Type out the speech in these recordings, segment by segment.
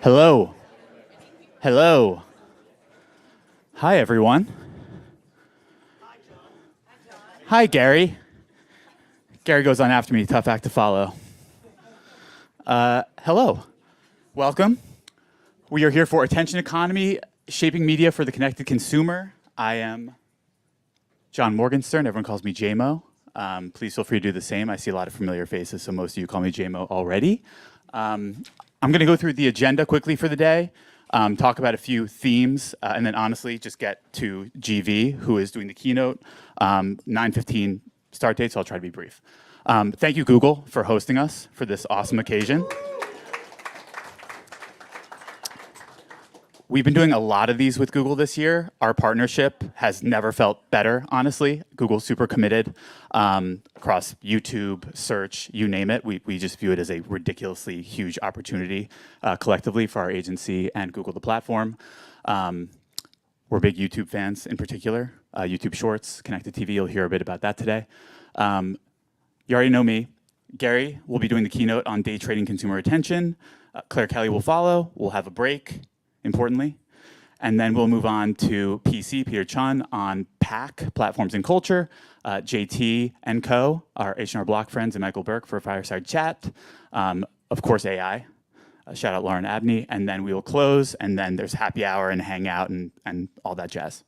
Hello. Hello. Hi, everyone. Hi, Gary. Gary goes on after me. Tough act to follow. Hello. Welcome. We are here for Attention Economy, Shaping Media for the Connected Consumer. I am John Morgenstern. Everyone calls me JMO. Please feel free to do the same. I see a lot of familiar faces, so most of you call me JMO already. I'm going to go through the agenda quickly for the day, talk about a few themes, and then honestly just get to GV, who is doing the keynote. 9:15 start date, so I'll try to be brief. Thank you, Google, for hosting us for this awesome occasion. We've been doing a lot of these with Google this year. Our partnership has never felt better, honestly. Google's super committed across YouTube, search, you name it. We just view it as a ridiculously huge opportunity collectively for our agency and Google, the platform. We're big YouTube fans in particular. YouTube Shorts, Connected TV, you'll hear a bit about that today. You already know me. Gary will be doing the keynote on day trading consumer attention. Claire Kelly will follow. We'll have a break, importantly. And then we'll move on to PC, Peter Chun, on PAC, Platforms and Culture, JT and Co., our H&R Block friends, and Michael Burke for a fireside chat. Of course, AI. Shout out Lauren Abney. And then we will close, and then there's happy hour and hangout and all that jazz.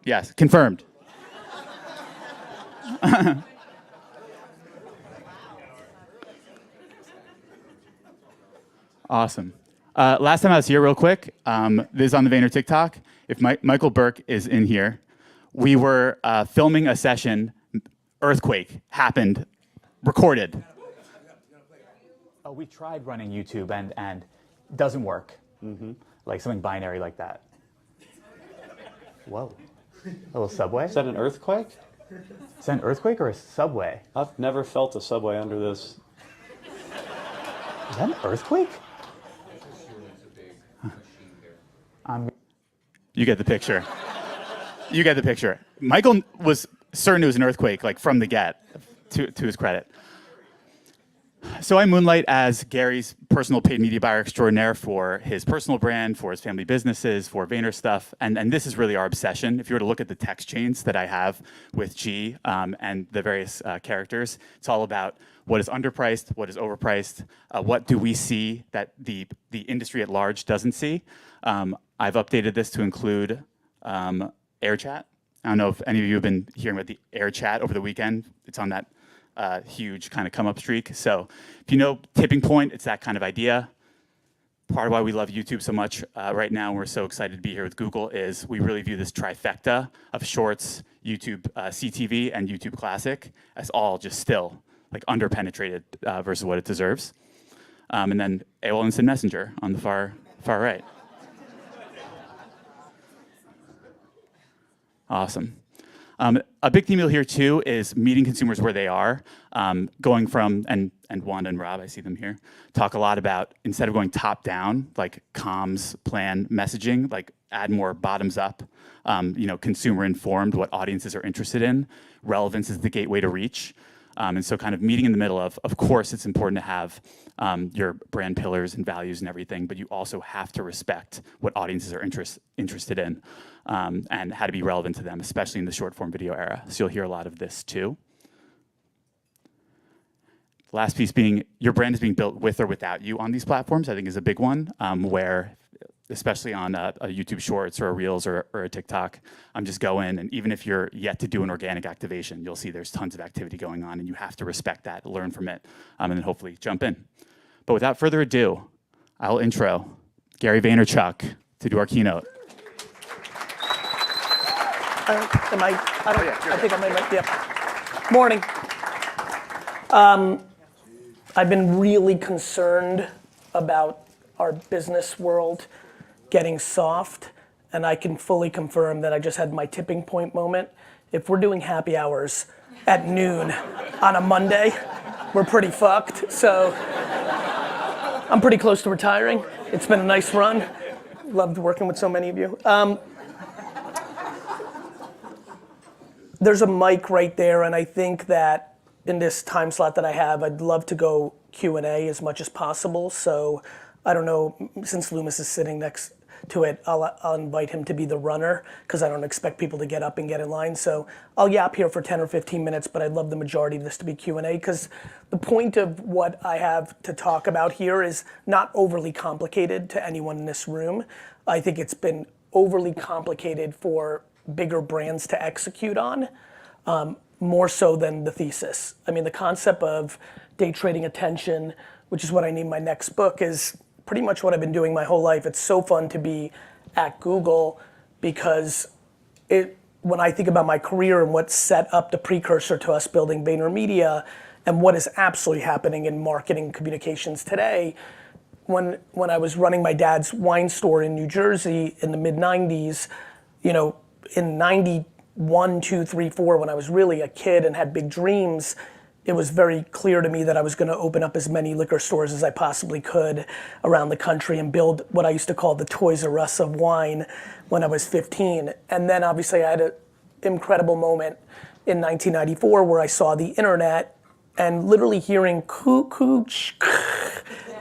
Yes, confirmed. Awesome. Last time I was here, real quick, this is on the Vayner TikTok. If Michael Burke is in here, we were filming a session. Earthquake happened, recorded. Oh, we tried running YouTube and it doesn't work. Mm-hmm. Like something binary like that. Whoa. A little subway? Is that an earthquake? Is that an earthquake or a subway? I've never felt a subway under this. Is that an earthquake? You get the picture. You get the picture. Michael was certain it was an earthquake, like from the get, to his credit. So I moonlight as Gary's personal paid media buyer extraordinaire for his personal brand, for his family businesses, for Vayner stuff. And this is really our obsession. If you were to look at the text chains that I have with G and the various characters, it's all about what is underpriced, what is overpriced, what do we see that the industry at large doesn't see. I've updated this to include air chat. I don't know if any of you have been hearing about the air chat over the weekend. It's on that huge kind of come up streak. So if you know tipping point, it's that kind of idea. Part of why we love YouTube so much right now, and we're so excited to be here with Google, is we really view this trifecta of Shorts, YouTube CTV, and YouTube Classic as all just still like underpenetrated versus what it deserves. And then AOL Instant Messenger on the far right. Awesome. A big theme you'll hear too is meeting consumers where they are, going from, and Wanda and Rob, I see them here, talk a lot about, instead of going top down, like comms, plan, messaging, like add more bottoms up, consumer informed, what audiences are interested in. Relevance is the gateway to reach. And so kind of meeting in the middle of course, it's important to have your brand pillars and values and everything, but you also have to respect what audiences are interested in and how to be relevant to them, especially in the short form video era. So you'll hear a lot of this too. Last piece being your brand is being built with or without you on these platforms, I think is a big one, where especially on a YouTube Shorts or a Reels or a TikTok, just go in, and even if you're yet to do an organic activation, you'll see there's tons of activity going on, and you have to respect that, learn from it, and then hopefully jump in. But without further ado, I'll intro Gary Vaynerchuk to do our keynote. I think I might, yeah. Morning. I've been really concerned about our business world getting soft, and I can fully confirm that I just had my tipping point moment. If we're doing happy hours at noon on a Monday, we're pretty fucked. So I'm pretty close to retiring. It's been a nice run. Loved working with so many of you. There's a mic right there, and I think that in this time slot that I have, I'd love to go Q&A as much as possible. So I don't know, since Loomis is sitting next to it, I'll invite him to be the runner, because I don't expect people to get up and get in line. So I'll yap here for 10 or 15 minutes, but I'd love the majority of this to be Q&A, because the point of what I have to talk about here is not overly complicated to anyone in this room. I think it's been overly complicated for bigger brands to execute on, more so than the thesis. I mean, the concept of day trading attention, which is what I named my next book, is pretty much what I've been doing my whole life. It's so fun to be at Google, because when I think about my career and what set up the precursor to us building VaynerMedia and what is absolutely happening in marketing communications today, when I was running my dad's wine store in New Jersey in the mid 90s, in 91, 2, 3, 4, when I was really a kid and had big dreams, it was very clear to me that I was going to open up as many liquor stores as I possibly could around the country and build what I used to call the Toys R Us of wine when I was 15. And then obviously I had an incredible moment in 1994 where I saw the internet, and literally hearing cuckoo,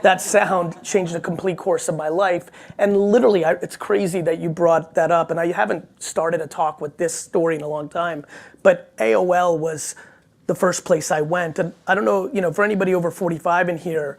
that sound changed the complete course of my life. And literally, it's crazy that you brought that up, and I haven't started a talk with this story in a long time, but AOL was the first place I went. And I don't know, for anybody over 45 in here,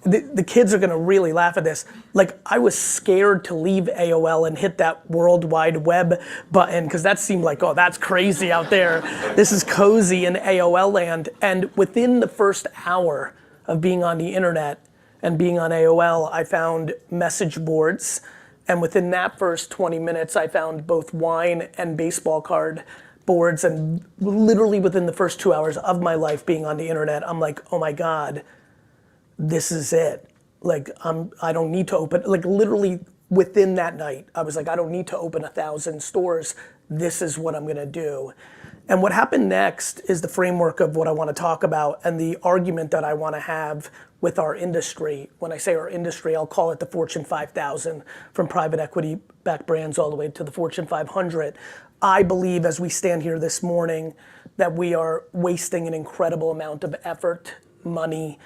the kids are gonna really laugh at this. Like, I was scared to leave AOL and hit that World Wide Web button, because that seemed like, oh, that's crazy out there. This is cozy in AOL land. And within the first hour of being on the internet and being on AOL, I found message boards. And within that first 20 minutes, I found both wine and baseball card boards. And literally within the first 2 hours of my life being on the internet, I'm like, oh my God, this is it. Like, I don't need to open, like literally within that night, I was like, I don't need to open 1,000 stores. This is what I'm gonna do. And what happened next is the framework of what I wanna talk about and the argument that I wanna have with our industry. When I say our industry, I'll call it the Fortune 5,000, from private equity backed brands all the way to the Fortune 500. I believe, as we stand here this morning, that we are wasting an incredible amount of effort, money,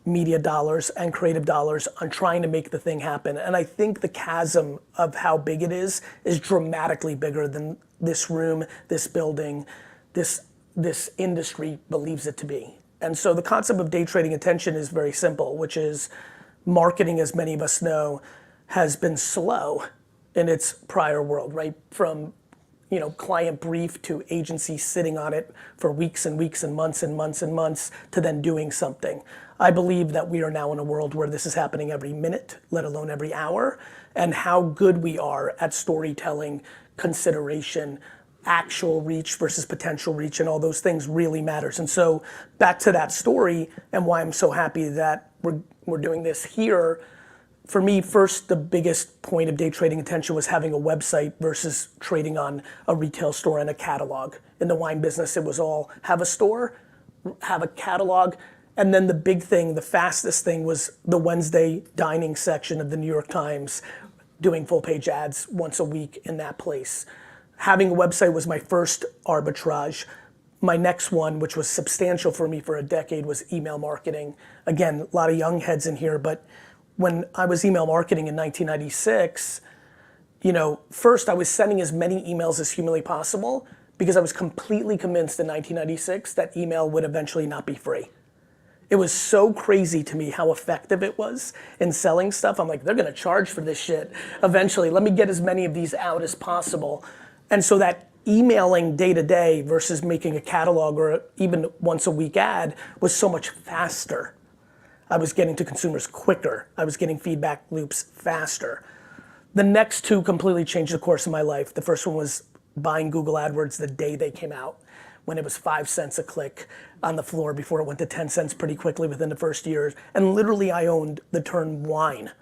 media dollars, and creative dollars on trying to make the thing happen. And I think the chasm of how big it is dramatically bigger than this room, this building, this industry believes it to be. And so the concept of day trading attention is very simple, which is marketing, as many of us know, has been slow in its prior world, right? From client brief to agency sitting on it for weeks and weeks and months and months and months to then doing something. I believe that we are now in a world where this is happening every minute, let alone every hour, and how good we are at storytelling, consideration, actual reach versus potential reach, and all those things really matters. And so back to that story and why I'm so happy that we're doing this here. For me, first, the biggest point of day trading attention was having a website versus trading on a retail store and a catalog. In the wine business, it was all have a store, have a catalog, and then the big thing, the fastest thing, was the Wednesday dining section of the New York Times, doing full page ads once a week in that place. Having a website was my first arbitrage. My next one, which was substantial for me for a decade, was email marketing. Again, a lot of young heads in here, but when I was email marketing in 1996, first I was sending as many emails as humanly possible, because I was completely convinced in 1996 that email would eventually not be free. It was so crazy to me how effective it was in selling stuff. I'm like, they're gonna charge for this shit eventually. Let me get as many of these out as possible. And so that emailing day to day versus making a catalog or even once a week ad was so much faster. I was getting to consumers quicker. I was getting feedback loops faster. The next two completely changed the course of my life. The first one was buying Google AdWords the day they came out, when it was 5 cents a click on the floor before it went to 10 cents pretty quickly within the first year. And literally I owned the term wine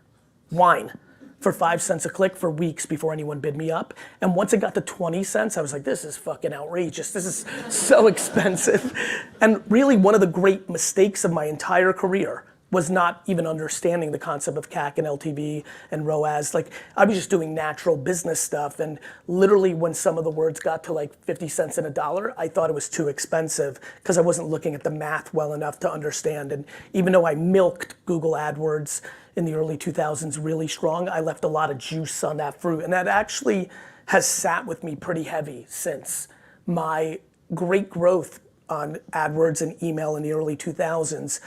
for 5 cents a click for weeks before anyone bid me up. And once it got to 20 cents, I was like, this is fucking outrageous. This is so expensive. And really one of the great mistakes of my entire career was not even understanding the concept of CAC and LTV and ROAS. Like, I was just doing natural business stuff, and literally when some of the words got to like 50 cents and $1, I thought it was too expensive because I wasn't looking at the math well enough to understand. And even though I milked Google AdWords in the early 2000s really strong, I left a lot of juice on that fruit. And that actually has sat with me pretty heavy since. My great growth on AdWords and email in the early 2000s,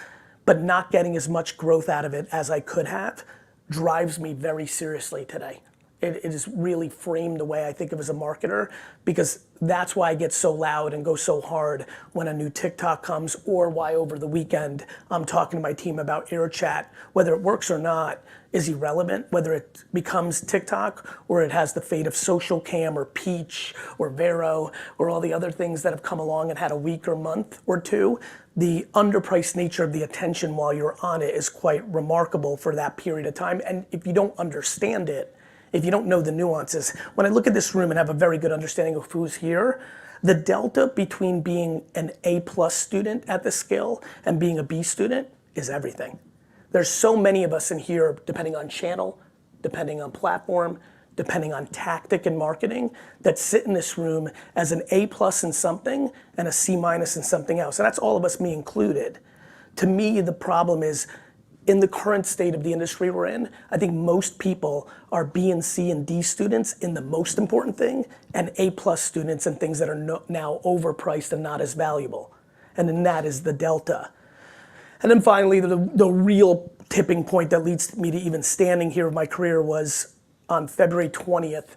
but not getting as much growth out of it as I could have, drives me very seriously today. It has really framed the way I think of as a marketer, because that's why I get so loud and go so hard when a new TikTok comes, or why over the weekend I'm talking to my team about air chat. Whether it works or not is irrelevant, whether it becomes TikTok or it has the fate of Social Cam or Peach or Vero or all the other things that have come along and had a week or month or two. The underpriced nature of the attention while you're on it is quite remarkable for that period of time. And if you don't understand it, if you don't know the nuances, when I look at this room and have a very good understanding of who's here, the delta between being an A+ student at this skill and being a B student is everything. There's so many of us in here, depending on channel, depending on platform, depending on tactic and marketing, that sit in this room as an A+ in something and a C- in something else. And that's all of us, me included. To me, the problem is, in the current state of the industry we're in, I think most people are B and C and D students in the most important thing, and A+ students in things that are now overpriced and not as valuable. And then that is the delta. And then finally, the real tipping point that leads me to even standing here in my career was on February 20th,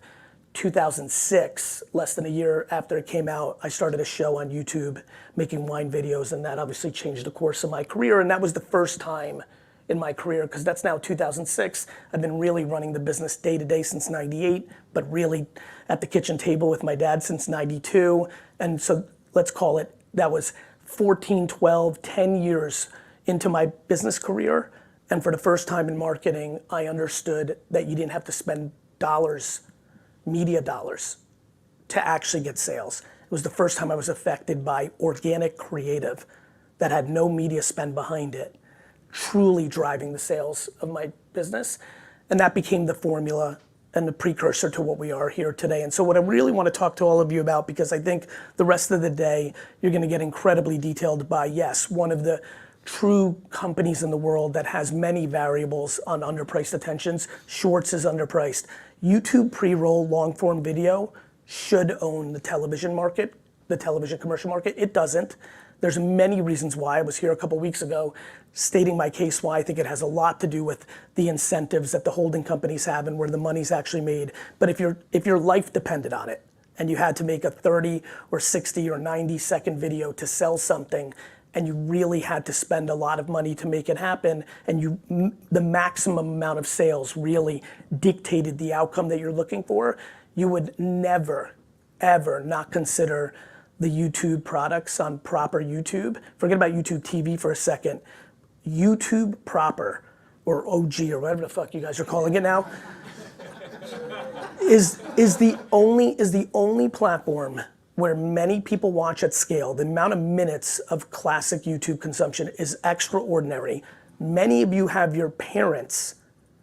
2006, less than a year after it came out, I started a show on YouTube making wine videos, and that obviously changed the course of my career. And that was the first time in my career, because that's now 2006. I've been really running the business day to day since 98, but really at the kitchen table with my dad since 92. And so let's call it, that was 14, 12, 10 years into my business career. And for the first time in marketing, I understood that you didn't have to spend dollars, media dollars, to actually get sales. It was the first time I was affected by organic creative that had no media spend behind it, truly driving the sales of my business. And that became the formula and the precursor to what we are here today. And so what I really want to talk to all of you about, because I think the rest of the day, you're going to get incredibly detailed by, yes, one of the true companies in the world that has many variables on underpriced attentions. Shorts is underpriced. YouTube pre-roll long form video should own the television market, the television commercial market. It doesn't. There's many reasons why. I was here a couple weeks ago stating my case why I think it has a lot to do with the incentives that the holding companies have and where the money's actually made. But if your life depended on it and you had to make a 30 or 60 or 90 second video to sell something, and you really had to spend a lot of money to make it happen, and the maximum amount of sales really dictated the outcome that you're looking for, you would never, ever not consider the YouTube products on proper YouTube. Forget about YouTube TV for a second. YouTube proper, or OG, or whatever the fuck you guys are calling it now, is the only platform where many people watch at scale. The amount of minutes of classic YouTube consumption is extraordinary. Many of you have your parents,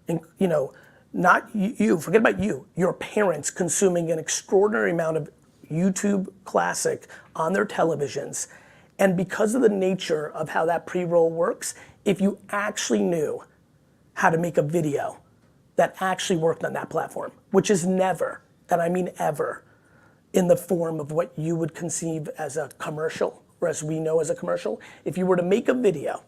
not you, forget about you, your parents consuming an extraordinary amount of YouTube classic on their televisions. And because of the nature of how that pre-roll works, if you actually knew how to make a video that actually worked on that platform, which is never, and I mean ever, in the form of what you would conceive as a commercial, or as we know as a commercial. If you were to make a video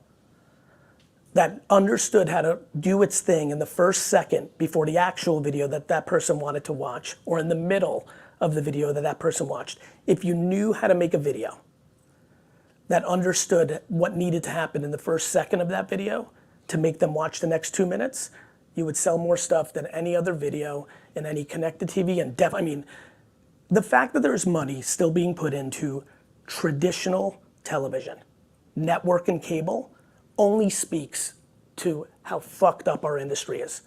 that understood how to do its thing in the first second before the actual video that that person wanted to watch, or in the middle of the video that that person watched. If you knew how to make a video that understood what needed to happen in the first second of that video to make them watch the next 2 minutes, you would sell more stuff than any other video in any connected TV. And I mean, the fact that there's money still being put into traditional television, network and cable, only speaks to how fucked up our industry is.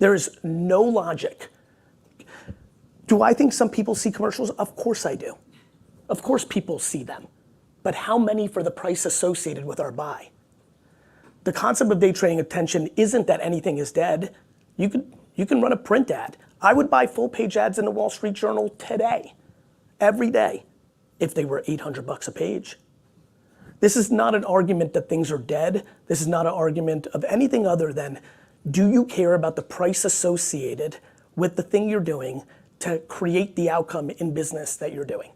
There is no logic. Do I think some people see commercials? Of course I do. Of course people see them. But how many for the price associated with our buy? The concept of day trading attention isn't that anything is dead. You can run a print ad. I would buy full page ads in the Wall Street Journal today, every day, if they were $800 a page. This is not an argument that things are dead. This is not an argument of anything other than, do you care about the price associated with the thing you're doing to create the outcome in business that you're doing?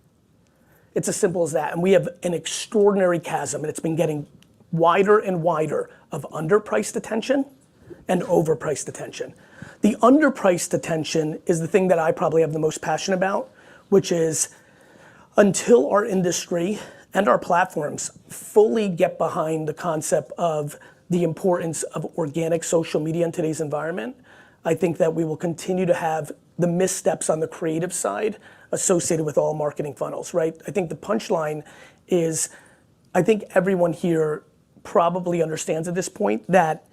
It's as simple as that. And we have an extraordinary chasm, and it's been getting wider and wider, of underpriced attention and overpriced attention. The underpriced attention is the thing that I probably have the most passion about, which is until our industry and our platforms fully get behind the concept of the importance of organic social media in today's environment, I think that we will continue to have the missteps on the creative side associated with all marketing funnels, right? I think the punchline is, I think everyone here probably understands at this point that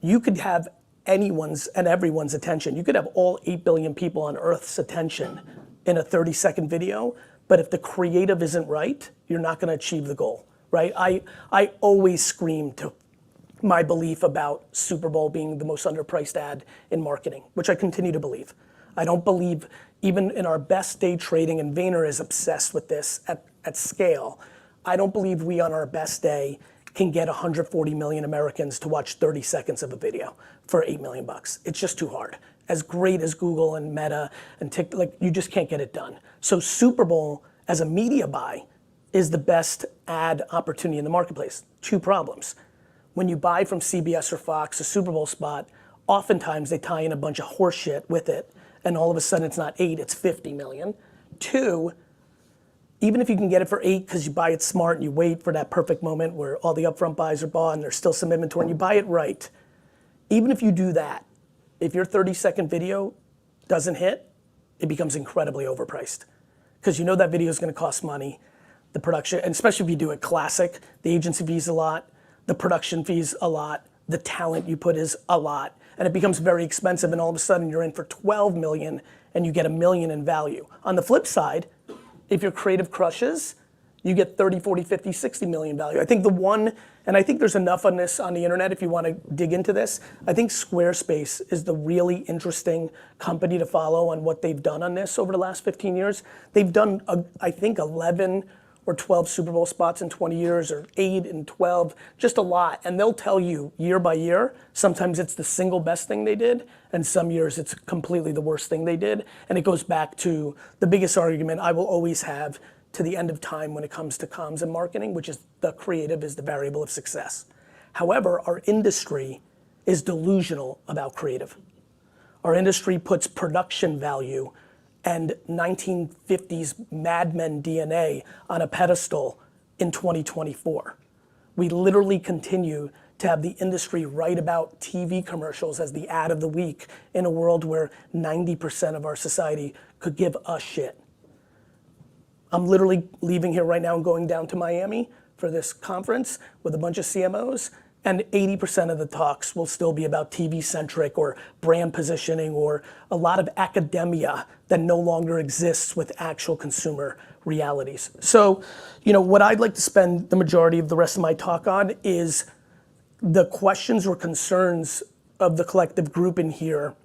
you could have anyone's and everyone's attention. You could have all 8 billion people on Earth's attention in a 30-second video, but if the creative isn't right, you're not gonna achieve the goal, right? I always scream to my belief about Super Bowl being the most underpriced ad in marketing, which I continue to believe. I don't believe, even in our best day trading, and Vayner is obsessed with this at scale, I don't believe we on our best day can get 140 million Americans to watch 30 seconds of a video for $8 million. It's just too hard. As great as Google and Meta and TikTok, like, you just can't get it done. So Super Bowl as a media buy is the best ad opportunity in the marketplace. 2 problems. When you buy from CBS or Fox a Super Bowl spot, oftentimes they tie in a bunch of horse shit with it, and all of a sudden it's not 8, it's 50 million. 2, even if you can get it for 8 because you buy it smart and you wait for that perfect moment where all the upfront buys are bought and there's still some inventory and you buy it right, even if you do that, if your 30-second video doesn't hit, it becomes incredibly overpriced. Because you know that video is gonna cost money, the production, and especially if you do it classic, the agency fees a lot, the production fees a lot, the talent you put is a lot, and it becomes very expensive, and all of a sudden you're in for 12 million and you get $1 million in value. On the flip side, if your creative crushes, you get 30, 40, 50, 60 million value. I think the one, and I think there's enough on this on the internet if you want to dig into this, I think Squarespace is the really interesting company to follow on what they've done on this over the last 15 years. They've done, I think, 11 or 12 Super Bowl spots in 20 years, or 8 and 12, just a lot. And they'll tell you year by year, sometimes it's the single best thing they did, and some years it's completely the worst thing they did. And it goes back to the biggest argument I will always have to the end of time when it comes to comms and marketing, which is the creative is the variable of success. However, our industry is delusional about creative. Our industry puts production value and 1950s Mad Men DNA on a pedestal in 2024. We literally continue to have the industry write about TV commercials as the ad of the week in a world where 90% of our society could give a shit. I'm literally leaving here right now and going down to Miami for this conference with a bunch of CMOs, and 80% of the talks will still be about TV-centric or brand positioning or a lot of academia that no longer exists with actual consumer realities. So, you know, what I'd like to spend the majority of the rest of my talk on is the questions or concerns of the collective group in here,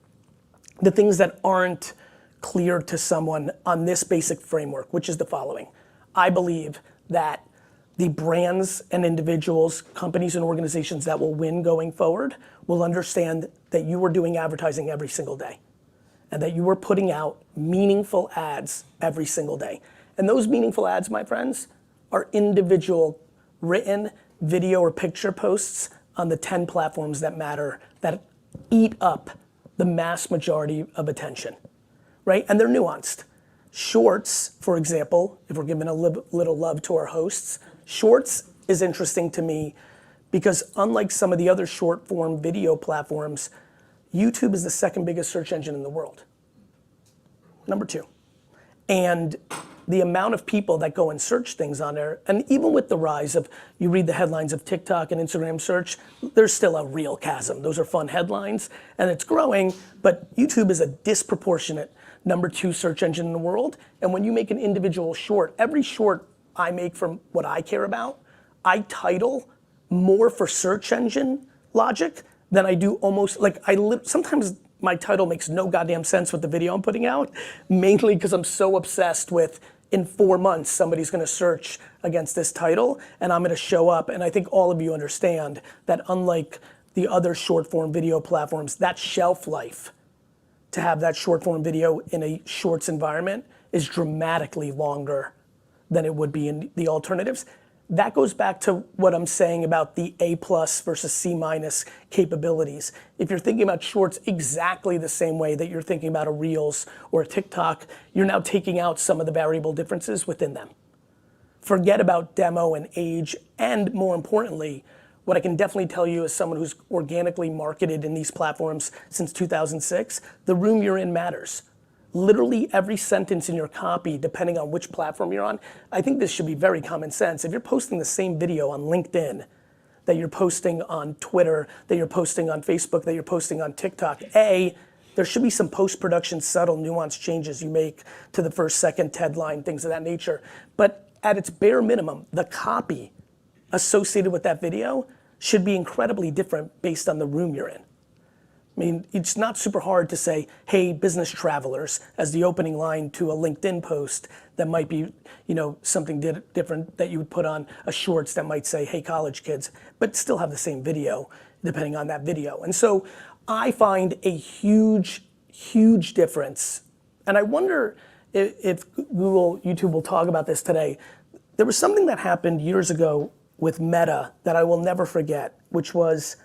the things that aren't clear to someone on this basic framework, which is the following. I believe that the brands and individuals, companies and organizations that will win going forward will understand that you are doing advertising every single day and that you are putting out meaningful ads every single day. And those meaningful ads, my friends, are individual written video or picture posts on the 10 platforms that matter, that eat up the mass majority of attention, right? And they're nuanced. Shorts, for example, if we're giving a little love to our hosts, Shorts is interesting to me because unlike some of the other short form video platforms, YouTube is the second biggest search engine in the world. Number 2. And the amount of people that go and search things on there, and even with the rise of, you read the headlines of TikTok and Instagram search, there's still a real chasm. Those are fun headlines, and it's growing, but YouTube is a disproportionate number 2 search engine in the world. And when you make an individual short, every short I make from what I care about, I title more for search engine logic than I do almost, like sometimes my title makes no goddamn sense with the video I'm putting out, mainly because I'm so obsessed with, in 4 months, somebody's gonna search against this title and I'm gonna show up. And I think all of you understand that unlike the other short form video platforms, that shelf life to have that short form video in a shorts environment is dramatically longer than it would be in the alternatives. That goes back to what I'm saying about the A+ versus C- capabilities. If you're thinking about shorts exactly the same way that you're thinking about a Reels or a TikTok, you're now taking out some of the variable differences within them. Forget about demo and age, and more importantly, what I can definitely tell you as someone who's organically marketed in these platforms since 2006, the room you're in matters. Literally every sentence in your copy, depending on which platform you're on, I think this should be very common sense. If you're posting the same video on LinkedIn, that you're posting on Twitter, that you're posting on Facebook, that you're posting on TikTok, there should be some post-production subtle nuanced changes you make to the first, second headline, things of that nature. But at its bare minimum, the copy associated with that video should be incredibly different based on the room you're in. I mean, it's not super hard to say, hey, business travelers, as the opening line to a LinkedIn post that might be, something different that you would put on a shorts that might say, hey, college kids, but still have the same video, depending on that video. And so I find a huge, huge difference. And I wonder if Google, YouTube will talk about this today. There was something that happened years ago with Meta that I will never forget, which was,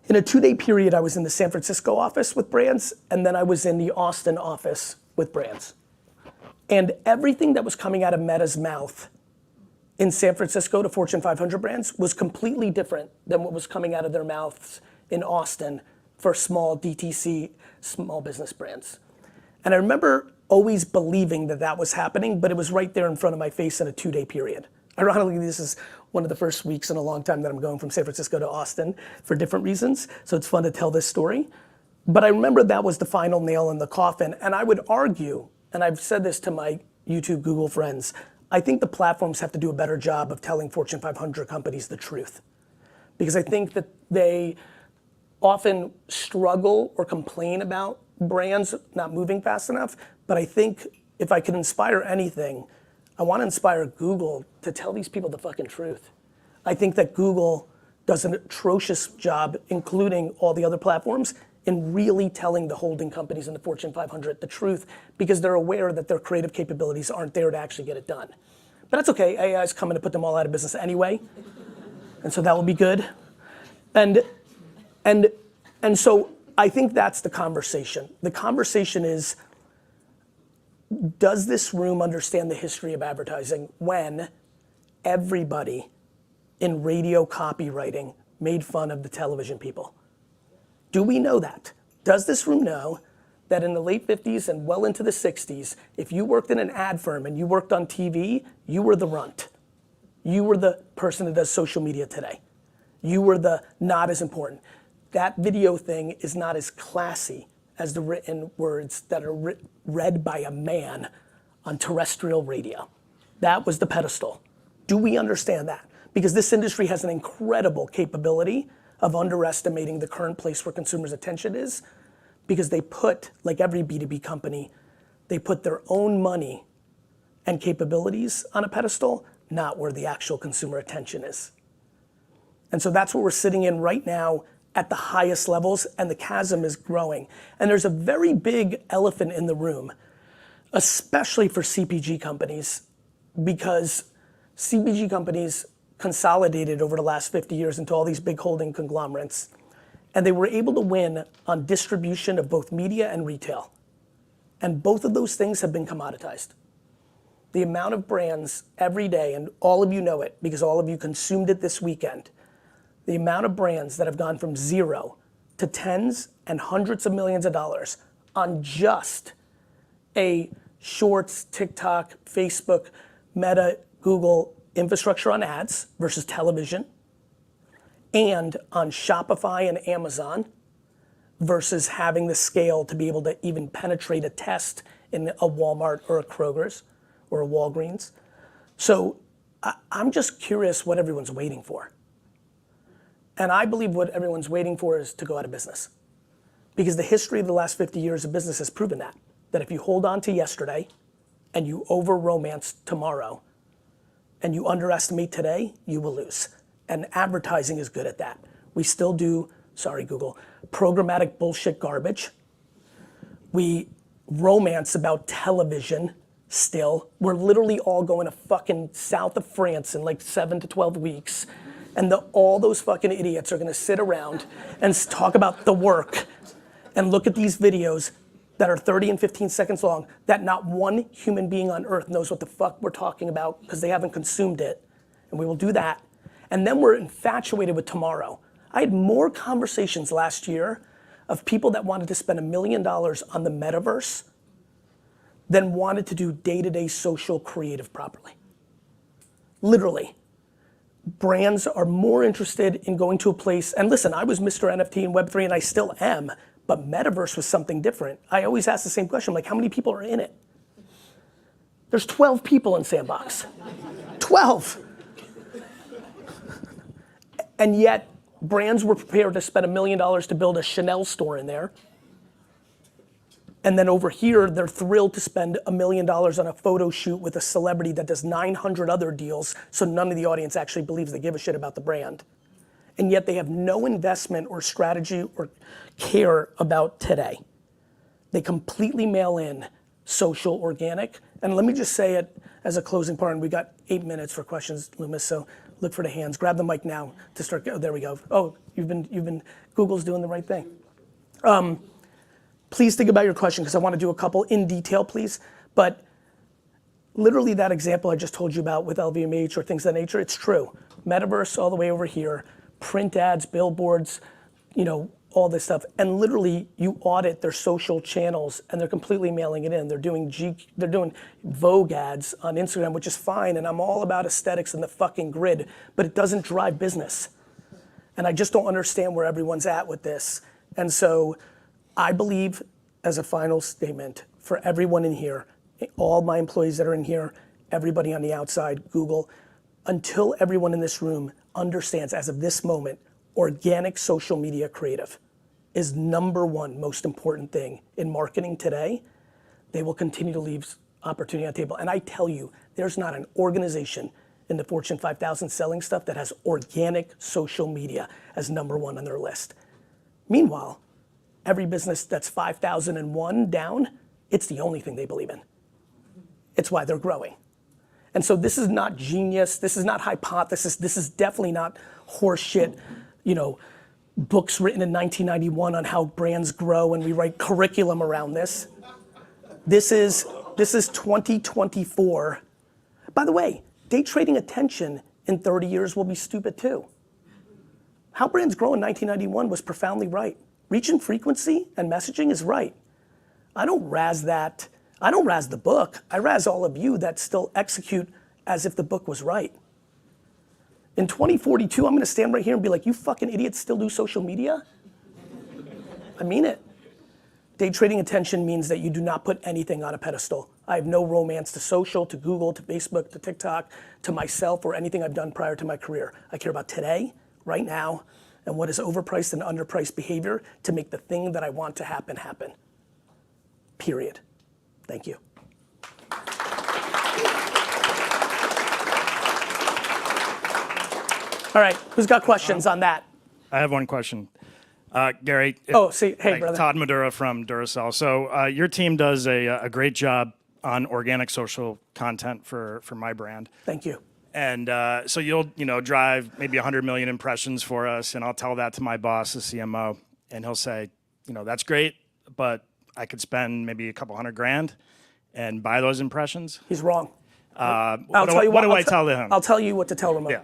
in a 2-day period, I was in the San Francisco office with brands, and then I was in the Austin office with brands. And everything that was coming out of Meta's mouth in San Francisco to Fortune 500 brands was completely different than what was coming out of their mouths in Austin for small DTC, small business brands. And I remember always believing that that was happening, but it was right there in front of my face in a 2-day period. Ironically, this is one of the first weeks in a long time that I'm going from San Francisco to Austin for different reasons, so it's fun to tell this story. But I remember that was the final nail in the coffin, and I would argue, and I've said this to my YouTube, Google friends, I think the platforms have to do a better job of telling Fortune 500 companies the truth. Because I think that they often struggle or complain about brands not moving fast enough, but I think if I could inspire anything, I want to inspire Google to tell these people the fucking truth. I think that Google does an atrocious job, including all the other platforms, in really telling the holding companies in the Fortune 500 the truth, because they're aware that their creative capabilities aren't there to actually get it done. But that's okay, AI is coming to put them all out of business anyway, and so that will be good. And so I think that's the conversation. The conversation is, does this room understand the history of advertising when everybody in radio copywriting made fun of the television people? Do we know that? Does this room know that in the late 50s and well into the 60s, if you worked in an ad firm and you worked on TV, you were the runt. You were the person that does social media today. You were the not as important. That video thing is not as classy as the written words that are read by a man on terrestrial radio. That was the pedestal. Do we understand that? Because this industry has an incredible capability of underestimating the current place where consumers' attention is, because they put, like every B2B company, they put their own money and capabilities on a pedestal, not where the actual consumer attention is. And so that's what we're sitting in right now at the highest levels, and the chasm is growing. And there's a very big elephant in the room, especially for CPG companies, because CPG companies consolidated over the last 50 years into all these big holding conglomerates. And they were able to win on distribution of both media and retail. And both of those things have been commoditized. The amount of brands every day, and all of you know it because all of you consumed it this weekend, the amount of brands that have gone from 0 to tens and hundreds of millions of dollars on just a Shorts, TikTok, Facebook, Meta, Google infrastructure on ads versus television, and on Shopify and Amazon versus having the scale to be able to even penetrate a test in a Walmart or a Kroger's or a Walgreens. So I'm just curious what everyone's waiting for. And I believe what everyone's waiting for is to go out of business. Because the history of the last 50 years of business has proven that if you hold on to yesterday and you over-romance tomorrow and you underestimate today, you will lose. And advertising is good at that. We still do, sorry Google, programmatic bullshit garbage. We romance about television still. We're literally all going to fucking south of France in like 7 to 12 weeks. And all those fucking idiots are gonna sit around and talk about the work and look at these videos that are 30 and 15 seconds long that not one human being on earth knows what the fuck we're talking about because they haven't consumed it. And we will do that. And then we're infatuated with tomorrow. I had more conversations last year of people that wanted to spend $1 million on the metaverse than wanted to do day-to-day social creative properly. Literally. Brands are more interested in going to a place, and listen, I was Mr. NFT and Web3 and I still am, but metaverse was something different. I always ask the same question, like how many people are in it? There's 12 people in Sandbox. 12. And yet, brands were prepared to spend $1 million to build a Chanel store in there. And then over here, they're thrilled to spend $1 million on a photo shoot with a celebrity that does 900 other deals, so none of the audience actually believes they give a shit about the brand. And yet they have no investment or strategy or care about today. They completely mail in social, organic. And let me just say it as a closing part, and we got 8 minutes for questions, Loomis, so look for the hands. Grab the mic now to start, there we go. Oh, Google's doing the right thing. Please think about your question because I want to do a couple in detail, please. But literally that example I just told you about with LVMH or things of that nature, it's true. Metaverse all the way over here, print ads, billboards, all this stuff. And literally you audit their social channels and they're completely mailing it in. They're doing Vogue ads on Instagram, which is fine. And I'm all about aesthetics and the fucking grid, but it doesn't drive business. And I just don't understand where everyone's at with this. And so I believe, as a final statement, for everyone in here, all my employees that are in here, everybody on the outside, Google, until everyone in this room understands, as of this moment, organic social media creative is #1 most important thing in marketing today, they will continue to leave opportunity on the table. And I tell you, there's not an organization in the Fortune 5000 selling stuff that has organic social media as #1 on their list. Meanwhile, every business that's 5,001 down, it's the only thing they believe in. It's why they're growing. And so this is not genius, this is not hypothesis, this is definitely not horseshit, books written in 1991 on how brands grow and we write curriculum around this. This is 2024. By the way, day trading attention in 30 years will be stupid too. How brands grow in 1991 was profoundly right. Reach and frequency and messaging is right. I don't razz that. I don't razz the book. I razz all of you that still execute as if the book was right. In 2042, I'm gonna stand right here and be like, you fucking idiots still do social media? I mean it. Day trading attention means that you do not put anything on a pedestal. I have no romance to social, to Google, to Facebook, to TikTok, to myself, or anything I've done prior to my career. I care about today, right now, and what is overpriced and underpriced behavior to make the thing that I want to happen, happen. Period. Thank you. All right, who's got questions on that? I have one question. Gary. Hey, brother. Todd Madura from Duracell. So your team does a great job on organic social content for my brand. Thank you. And so you'll, drive maybe 100 million impressions for us, and I'll tell that to my boss, the CMO, and he'll say, that's great, but I could spend maybe a couple $100,000 and buy those impressions. He's wrong. What do I tell him? I'll tell you what to tell Ramon. Yeah.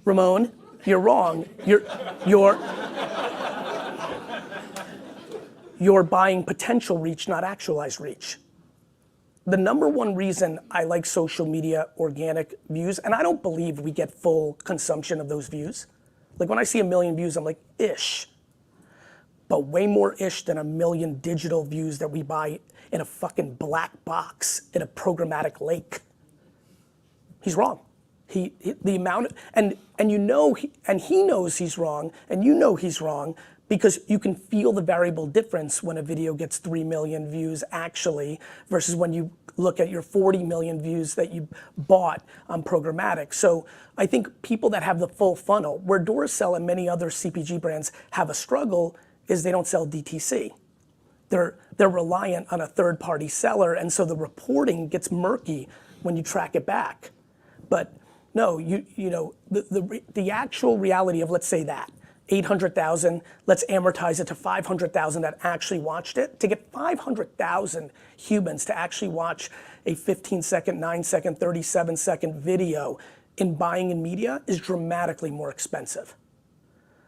Ramon, you're wrong. You're buying potential reach, not actualized reach. The number one reason I like social media organic views, and I don't believe we get full consumption of those views. Like when I see 1 million views, I'm like, ish. But way more ish than 1 million digital views that we buy in a fucking black box in a programmatic lake. He's wrong. The amount, and he knows he's wrong, and you know he's wrong, because you can feel the variable difference when a video gets 3 million views actually versus when you look at your 40 million views that you bought on programmatic. So I think people that have the full funnel, where Duracell and many other CPG brands have a struggle, is they don't sell DTC. They're reliant on a third-party seller, and so the reporting gets murky when you track it back. But no, the actual reality of, let's say that 800,000, let's amortize it to 500,000 that actually watched it. To get 500,000 humans to actually watch a 15-second, 9-second, 37-second video in buying in media is dramatically more expensive.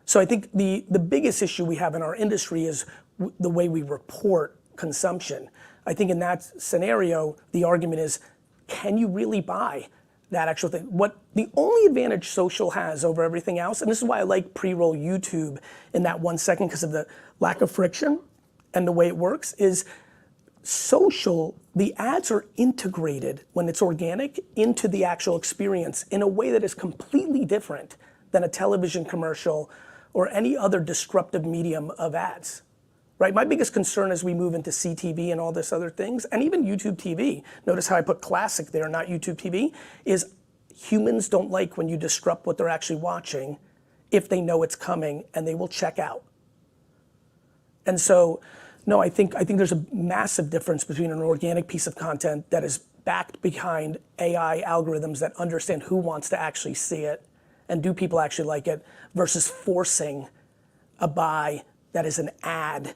So I think the biggest issue we have in our industry is the way we report consumption. I think in that scenario, the argument is, can you really buy that actual thing? What the only advantage social has over everything else, and this is why I like pre-roll YouTube in that 1 second because of the lack of friction and the way it works, is social, the ads are integrated when it's organic into the actual experience in a way that is completely different than a television commercial or any other disruptive medium of ads. Right? My biggest concern as we move into CTV and all this other things, and even YouTube TV, notice how I put classic there, not YouTube TV, is humans don't like when you disrupt what they're actually watching if they know it's coming, and they will check out. And so, no, I think there's a massive difference between an organic piece of content that is backed behind AI algorithms that understand who wants to actually see it, and do people actually like it, versus forcing a buy that is an ad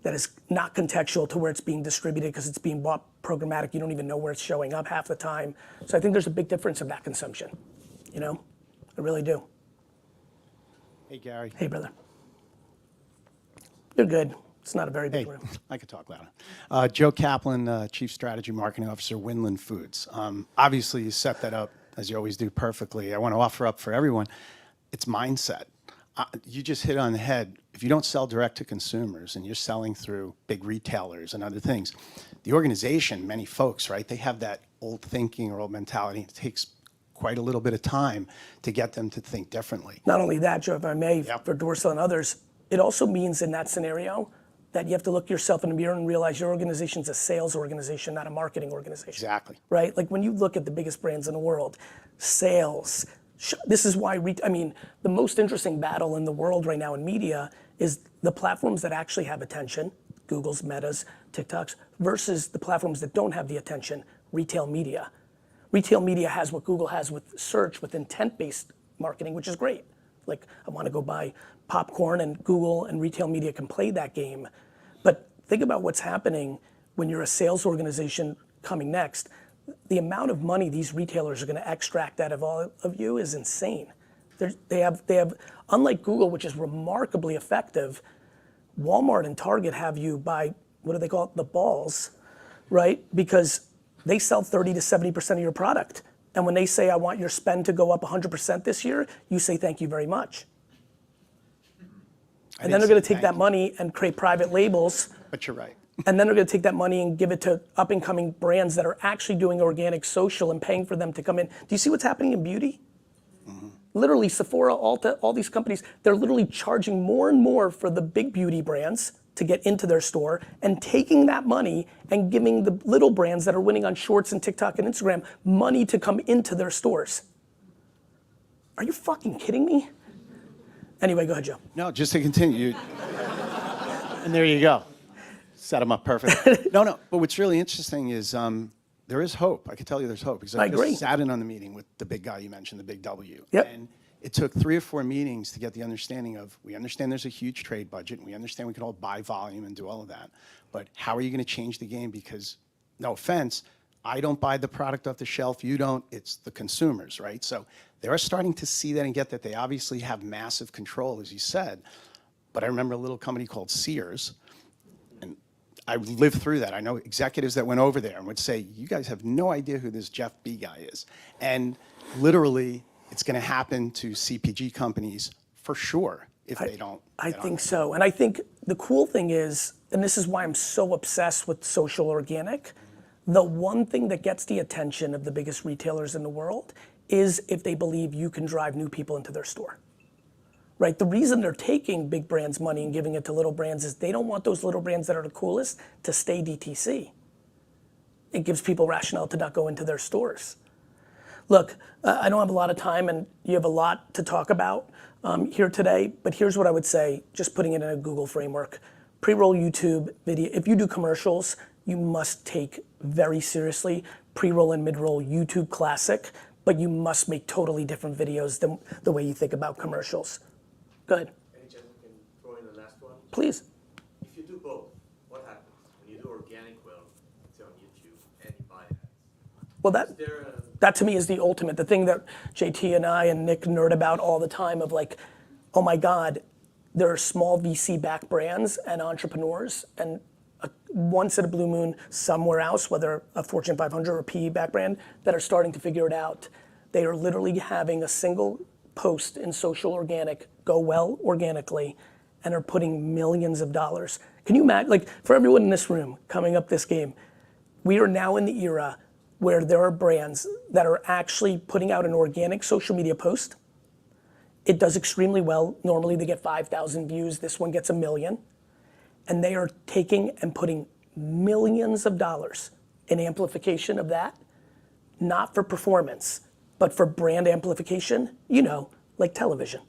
that is not contextual to where it's being distributed because it's being bought programmatic. You don't even know where it's showing up half the time. So I think there's a big difference in that consumption. I really do. Hey, Gary. Hey, brother. You're good. It's not a very big Hey, room. I could talk louder. Joe Kaplan, Chief Strategy Marketing Officer, Winland Foods. Obviously, you set that up, as you always do, perfectly. I want to offer up for everyone, it's mindset. You just hit on the head. If you don't sell direct to consumers and you're selling through big retailers and other things, the organization, many folks, right, they have that old thinking or old mentality. It takes quite a little bit of time to get them to think differently. Not only that, Joe, if I may, Yep. for Duracell and others, it also means in that scenario that you have to look yourself in the mirror and realize your organization's a sales organization, not a marketing organization. Exactly. Right? Like when you look at the biggest brands in the world, sales, this is why, the most interesting battle in the world right now in media is the platforms that actually have attention, Google's, Meta's, TikTok's, versus the platforms that don't have the attention, retail media. Retail media has what Google has with search, with intent-based marketing, which is great. Like, I want to go buy popcorn, and Google and retail media can play that game. But think about what's happening when you're a sales organization coming next. The amount of money these retailers are going to extract out of all of you is insane. They have, unlike Google, which is remarkably effective, Walmart and Target have you by, what do they call it, the balls, right? Because they sell 30 to 70% of your product. And when they say, I want your spend to go up 100% this year, you say, thank you very much. And then they're going to take that money and create private labels. But you're right. And then they're going to take that money and give it to up-and-coming brands that are actually doing organic social and paying for them to come in. Do you see what's happening in beauty? Mm-hmm. Literally, Sephora, Ulta, all these companies, they're literally charging more and more for the big beauty brands to get into their store, and taking that money and giving the little brands that are winning on Shorts and TikTok and Instagram money to come into their stores. Are you fucking kidding me? Anyway, go ahead, Joe. No, just to continue. And there you go. Set them up perfect. No, but what's really interesting is there is hope. I can tell you there's hope because I I agree. just sat in on the meeting with the big guy you mentioned, the big W. Yep. And it took 3 or 4 meetings to get the understanding of, we understand there's a huge trade budget, and we understand we can all buy volume and do all of that. But how are you going to change the game? Because, no offense, I don't buy the product off the shelf, you don't, it's the consumers, right? So they're starting to see that and get that. They obviously have massive control, as you said. But I remember a little company called Sears, and I lived through that. I know executives that went over there and would say, you guys have no idea who this Jeff B guy is. And literally, it's going to happen to CPG companies for sure if they don't. I think so. And I think the cool thing is, and this is why I'm so obsessed with social organic, the one thing that gets the attention of the biggest retailers in the world is if they believe you can drive new people into their store. Right? The reason they're taking big brands' money and giving it to little brands is they don't want those little brands that are the coolest to stay DTC. It gives people rationale to not go into their stores. Look, I don't have a lot of time and you have a lot to talk about here today, but here's what I would say, just putting it in a Google framework. Pre-roll YouTube video, if you do commercials, you must take very seriously pre-roll and mid-roll YouTube classic, but you must make totally different videos than the way you think about commercials. Go ahead. Any chance we can throw in the last one? Please. If you do both, what happens? When you do organic well, say on YouTube, and you buy ads. Well, Is there a that to me is the ultimate, the thing that JT and I and Nick nerd about all the time of like, oh my God, there are small VC-backed brands and entrepreneurs and once in a blue moon somewhere else, whether a Fortune 500 or a PE-backed brand, that are starting to figure it out. They are literally having a single post in social organic go well organically and are putting millions of dollars. Can you imagine, like for everyone in this room coming up this game, we are now in the era where there are brands that are actually putting out an organic social media post. It does extremely well. Normally they get 5,000 views. This one gets 1 million. And they are taking and putting millions of dollars in amplification of that, not for performance, but for brand amplification, you know, like television.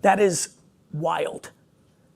That is wild.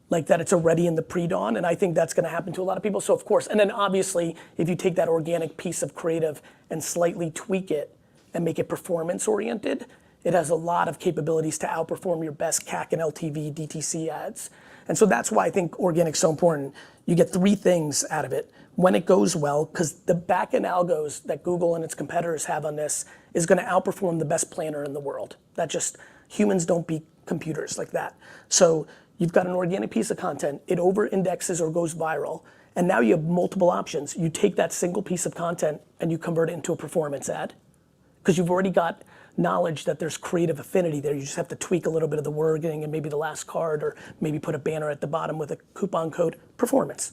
Like that it's already in the pre-dawn, and I think that's gonna happen to a lot of people. So of course, and then obviously, if you take that organic piece of creative and slightly tweak it and make it performance oriented, it has a lot of capabilities to outperform your best CAC and LTV DTC ads. And so that's why I think organic's so important. You get 3 things out of it. When it goes well, because the back-end algos that Google and its competitors have on this is gonna outperform the best planner in the world. That just, humans don't beat computers like that. So you've got an organic piece of content, it over-indexes or goes viral, and now you have multiple options. You take that single piece of content and you convert it into a performance ad, because you've already got knowledge that there's creative affinity there. You just have to tweak a little bit of the wording and maybe the last card, or maybe put a banner at the bottom with a coupon code, performance.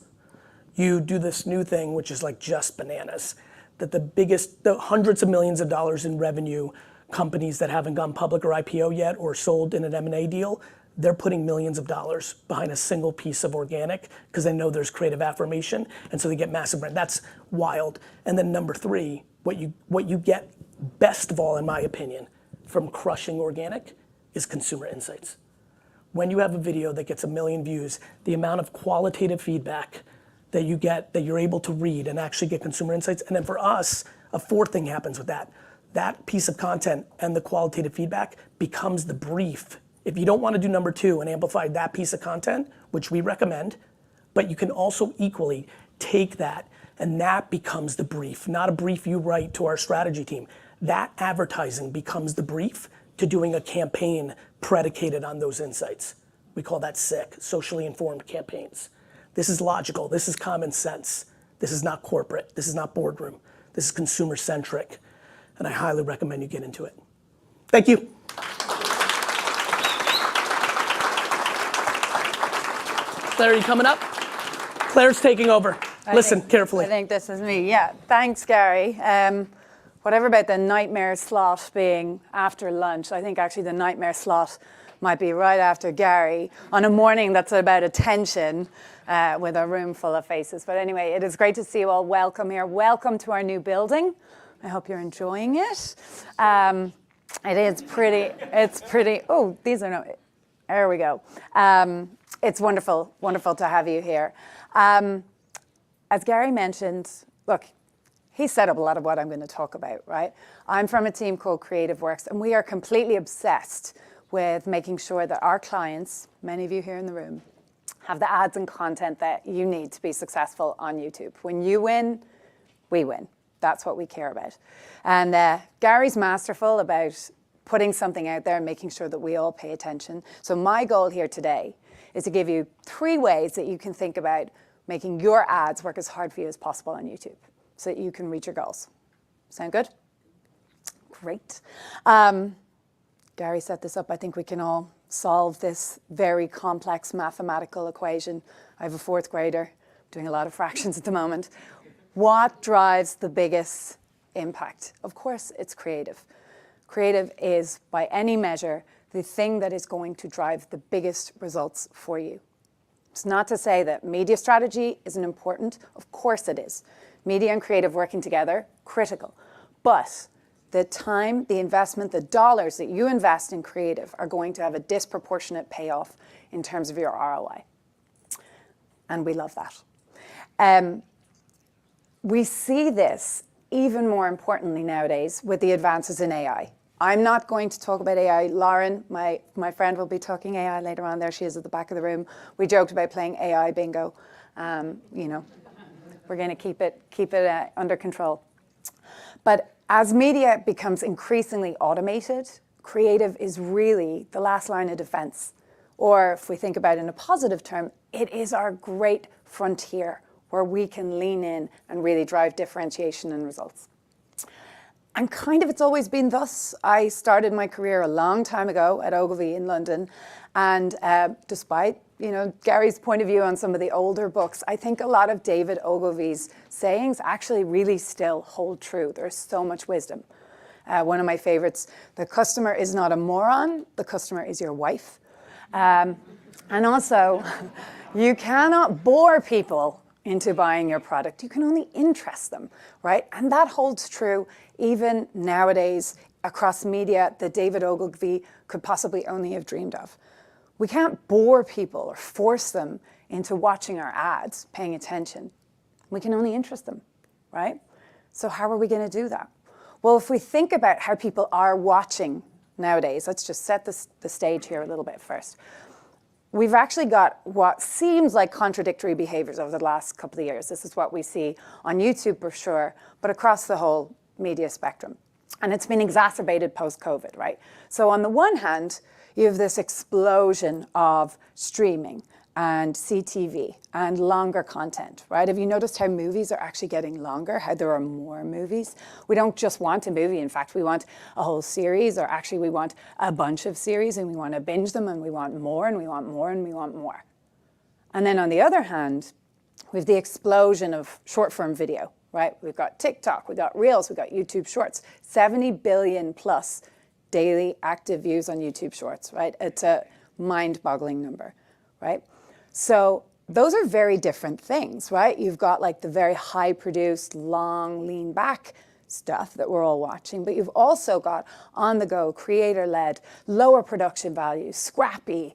You do this new thing, which is like just bananas, that the hundreds of millions of dollars in revenue companies that haven't gone public or IPO yet or sold in an M&A deal, they're putting millions of dollars behind a single piece of organic because they know there's creative affirmation, and so they get massive brand. That's wild. And then number 3, what you get best of all, in my opinion, from crushing organic is consumer insights. When you have a video that gets 1 million views, the amount of qualitative feedback that you get, that you're able to read and actually get consumer insights. And then for us, a 4th thing happens with that. That piece of content and the qualitative feedback becomes the brief. If you don't want to do number 2 and amplify that piece of content, which we recommend, but you can also equally take that and that becomes the brief, not a brief you write to our strategy team. That advertising becomes the brief to doing a campaign predicated on those insights. We call that SICK, socially informed campaigns. This is logical, this is common sense. This is not corporate, this is not boardroom. This is consumer centric, and I highly recommend you get into it. Thank you. Claire, are you coming up? Claire's taking over. Listen carefully. I think this is me, yeah. Thanks, Gary. Whatever about the nightmare slot being after lunch, I think actually the nightmare slot might be right after Gary on a morning that's about attention with a room full of faces. But anyway, it is great to see you all. Welcome here. Welcome to our new building. I hope you're enjoying it. It is pretty, oh, these are no, there we go. It's wonderful to have you here. As Gary mentioned, look, he set up a lot of what I'm going to talk about, right? I'm from a team called VaynerX, and we are completely obsessed with making sure that our clients, many of you here in the room, have the ads and content that you need to be successful on YouTube. When you win, we win. That's what we care about. And Gary's masterful about putting something out there and making sure that we all pay attention. So my goal here today is to give you 3 ways that you can think about making your ads work as hard for you as possible on YouTube so that you can reach your goals. Sound good? Great. Gary set this up. I think we can all solve this very complex mathematical equation. I have a 4th grader doing a lot of fractions at the moment. What drives the biggest impact? Of course, it's creative. Creative is, by any measure, the thing that is going to drive the biggest results for you. It's not to say that media strategy isn't important. Of course it is. Media and creative working together, critical. But the time, the investment, the dollars that you invest in creative are going to have a disproportionate payoff in terms of your ROI. And we love that. We see this even more importantly nowadays with the advances in AI. I'm not going to talk about AI. Lauren, my friend, will be talking AI later on. There she is at the back of the room. We joked about playing AI bingo. You know, we're going to keep it under control. But as media becomes increasingly automated, creative is really the last line of defense. Or if we think about it in a positive term, it is our great frontier where we can lean in and really drive differentiation and results. And kind of it's always been thus. I started my career a long time ago at Ogilvy in London. And despite Gary's point of view on some of the older books, I think a lot of David Ogilvy's sayings actually really still hold true. There's so much wisdom. One of my favorites, the customer is not a moron, the customer is your wife. And also, you cannot bore people into buying your product. You can only interest them, right? And that holds true even nowadays across media that David Ogilvy could possibly only have dreamed of. We can't bore people or force them into watching our ads, paying attention. We can only interest them, right? So how are we going to do that? Well, if we think about how people are watching nowadays, let's just set the stage here a little bit first. We've actually got what seems like contradictory behaviors over the last couple of years. This is what we see on YouTube for sure, but across the whole media spectrum. And it's been exacerbated post-COVID, right? So on the one hand, you have this explosion of streaming and CTV and longer content, right? Have you noticed how movies are actually getting longer, how there are more movies? We don't just want a movie. In fact, we want a whole series, or actually we want a bunch of series and we want to binge them and we want more and we want more and we want more. And then on the other hand, we have the explosion of short-form video, right? We've got TikTok, we've got Reels, we've got YouTube Shorts, 70 billion plus daily active views on YouTube Shorts, right? It's a mind-boggling number, right? So those are very different things, right? You've got like the very high-produced, long, lean-back stuff that we're all watching, but you've also got on-the-go, creator-led, lower production values, scrappy,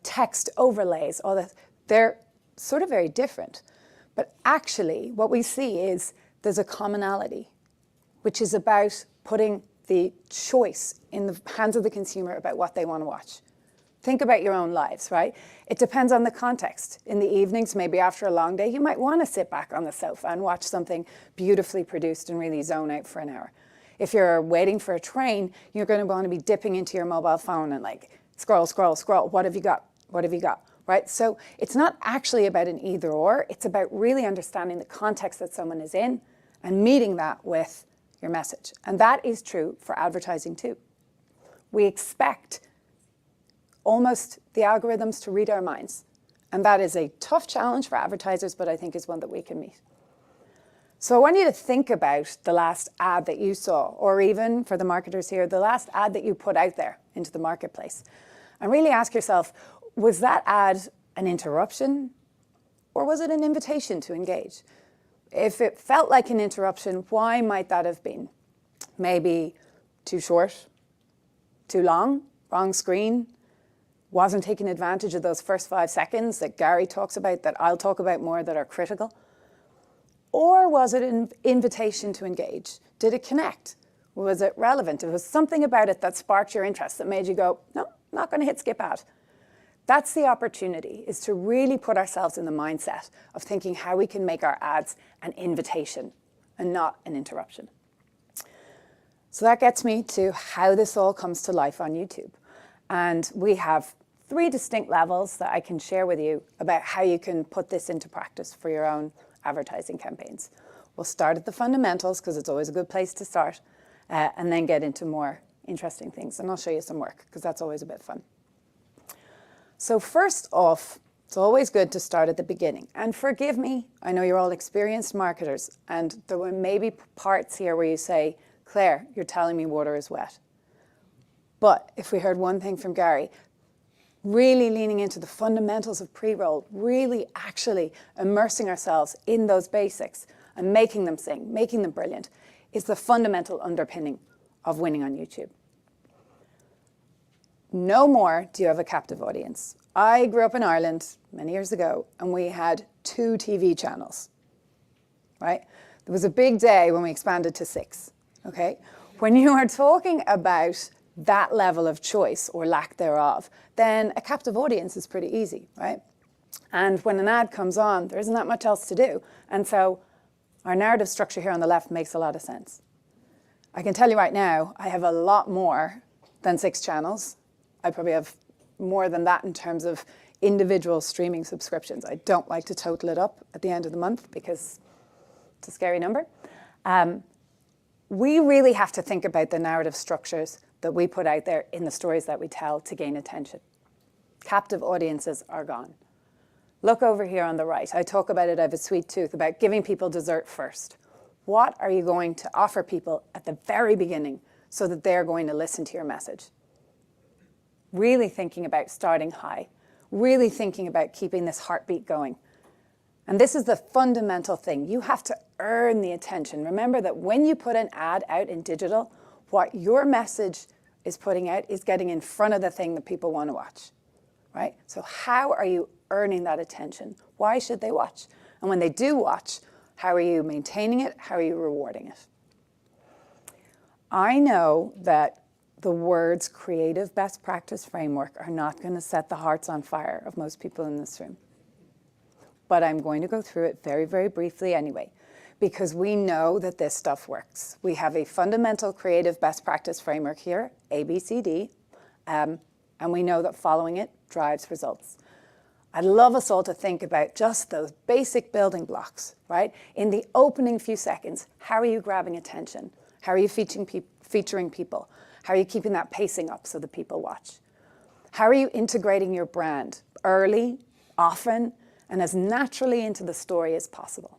text overlays, all that. They're sort of very different. But actually, what we see is there's a commonality, which is about putting the choice in the hands of the consumer about what they want to watch. Think about your own lives, right? It depends on the context. In the evenings, maybe after a long day, you might want to sit back on the sofa and watch something beautifully produced and really zone out for an hour. If you're waiting for a train, you're going to want to be dipping into your mobile phone and like scroll, scroll, scroll. What have you got? What have you got? Right? So it's not actually about an either or. It's about really understanding the context that someone is in and meeting that with your message. And that is true for advertising too. We expect almost the algorithms to read our minds. And that is a tough challenge for advertisers, but I think is one that we can meet. So I want you to think about the last ad that you saw, or even for the marketers here, the last ad that you put out there into the marketplace. And really ask yourself, was that ad an interruption or was it an invitation to engage? If it felt like an interruption, why might that have been? Maybe too short, too long, wrong screen, wasn't taking advantage of those first 5 seconds that Gary talks about, that I'll talk about more, that are critical. Or was it an invitation to engage? Did it connect? Was it relevant? Was something about it that sparked your interest that made you go, no, not going to hit skip ad? That's the opportunity, is to really put ourselves in the mindset of thinking how we can make our ads an invitation and not an interruption. So that gets me to how this all comes to life on YouTube. And we have 3 distinct levels that I can share with you about how you can put this into practice for your own advertising campaigns. We'll start at the fundamentals, because it's always a good place to start, and then get into more interesting things. And I'll show you some work, because that's always a bit fun. So first off, it's always good to start at the beginning. And forgive me, I know you're all experienced marketers, and there were maybe parts here where you say, Claire, you're telling me water is wet. But if we heard one thing from Gary, really leaning into the fundamentals of pre-roll, really actually immersing ourselves in those basics and making them sing, making them brilliant, is the fundamental underpinning of winning on YouTube. No more do you have a captive audience. I grew up in Ireland many years ago, and we had 2 TV channels, right? There was a big day when we expanded to 6, okay? When you are talking about that level of choice or lack thereof, then a captive audience is pretty easy, right? And when an ad comes on, there isn't that much else to do. And so our narrative structure here on the left makes a lot of sense. I can tell you right now, I have a lot more than 6 channels. I probably have more than that in terms of individual streaming subscriptions. I don't like to total it up at the end of the month because it's a scary number. We really have to think about the narrative structures that we put out there in the stories that we tell to gain attention. Captive audiences are gone. Look over here on the right. I talk about it, I have a sweet tooth, about giving people dessert first. What are you going to offer people at the very beginning so that they're going to listen to your message? Really thinking about starting high, really thinking about keeping this heartbeat going. And this is the fundamental thing. You have to earn the attention. Remember that when you put an ad out in digital, what your message is putting out is getting in front of the thing that people want to watch, right? So how are you earning that attention? Why should they watch? And when they do watch, how are you maintaining it? How are you rewarding it? I know that the words creative best practice framework are not going to set the hearts on fire of most people in this room. But I'm going to go through it very, very briefly anyway, because we know that this stuff works. We have a fundamental creative best practice framework here, ABCD, and we know that following it drives results. I'd love us all to think about just those basic building blocks, right? In the opening few seconds, how are you grabbing attention? How are you featuring people? How are you keeping that pacing up so that people watch? How are you integrating your brand early, often, and as naturally into the story as possible?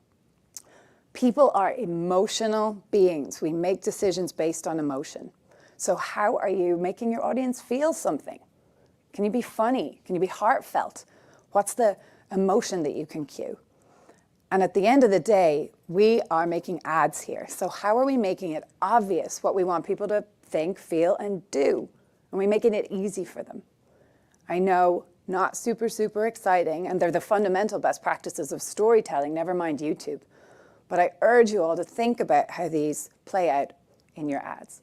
People are emotional beings. We make decisions based on emotion. So how are you making your audience feel something? Can you be funny? Can you be heartfelt? What's the emotion that you can cue? And at the end of the day, we are making ads here. So how are we making it obvious what we want people to think, feel, and do? And we making it easy for them. I know, not super, super exciting, and they're the fundamental best practices of storytelling, never mind YouTube. But I urge you all to think about how these play out in your ads.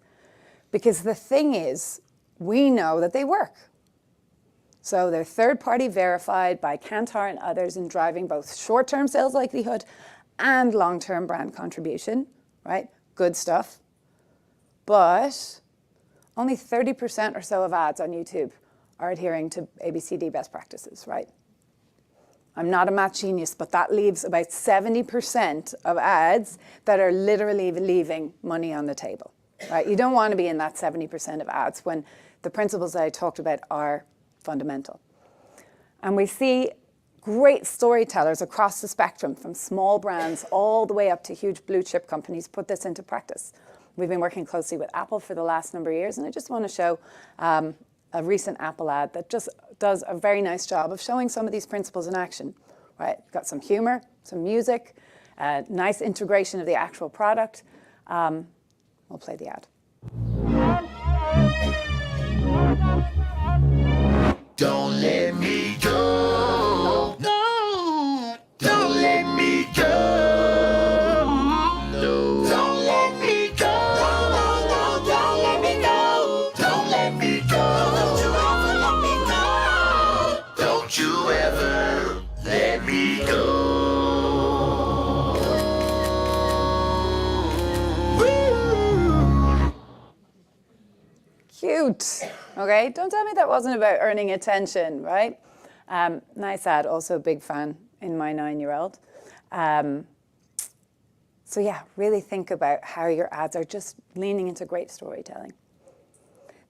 Because the thing is, we know that they work. So they're third-party verified by Kantar and others in driving both short-term sales likelihood and long-term brand contribution, right? Good stuff. But only 30% or so of ads on YouTube are adhering to ABCD best practices, right? I'm not a math genius, but that leaves about 70% of ads that are literally leaving money on the table, right? You don't want to be in that 70% of ads when the principles that I talked about are fundamental. And we see great storytellers across the spectrum, from small brands all the way up to huge blue chip companies, put this into practice. We've been working closely with Apple for the last number of years, and I just want to show a recent Apple ad that just does a very nice job of showing some of these principles in action, right? Got some humor, some music, nice integration of the actual product. We'll play the ad. Don't let me go. No, don't let me go. cute, okay? Don't tell me that wasn't about earning attention, right? Nice ad, also a big fan in my 9-year-old. So yeah, really think about how your ads are just leaning into great storytelling.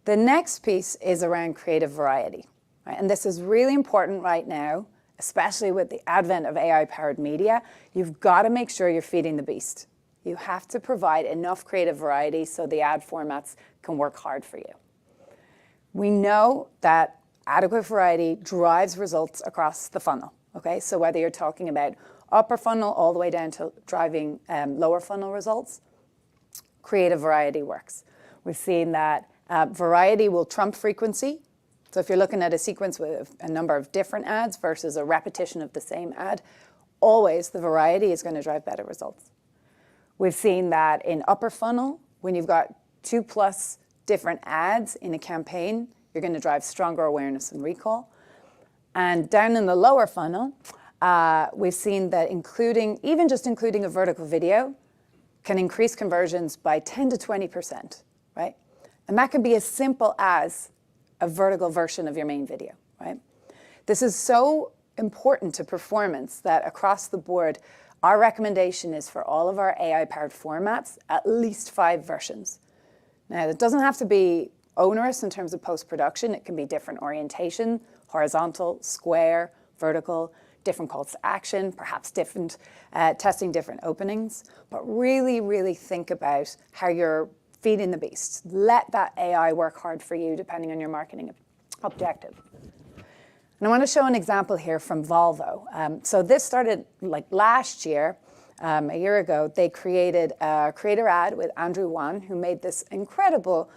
The next piece is around creative variety, right? And this is really important right now, especially with the advent of AI-powered media. You've got to make sure you're feeding the beast. You have to provide enough creative variety so the ad formats can work hard for you. We know that adequate variety drives results across the funnel, okay? So whether you're talking about upper funnel all the way down to driving lower funnel results, creative variety works. We've seen that variety will trump frequency. So if you're looking at a sequence with a number of different ads versus a repetition of the same ad, always the variety is going to drive better results. We've seen that in upper funnel, when you've got 2+ different ads in a campaign, you're going to drive stronger awareness and recall. And down in the lower funnel, we've seen that even just including a vertical video can increase conversions by 10 to 20%, right? And that can be as simple as a vertical version of your main video, right? This is so important to performance that across the board, our recommendation is for all of our AI-powered formats, at least 5 versions. Now, it doesn't have to be onerous in terms of post-production. It can be different orientation, horizontal, square, vertical, different calls to action, perhaps different, testing different openings. But really, really think about how you're feeding the beast. Let that AI work hard for you depending on your marketing objective. And I want to show an example here from Volvo. So this started like last year, a year ago. They created a creator ad with Andrew Wan, who made this incredible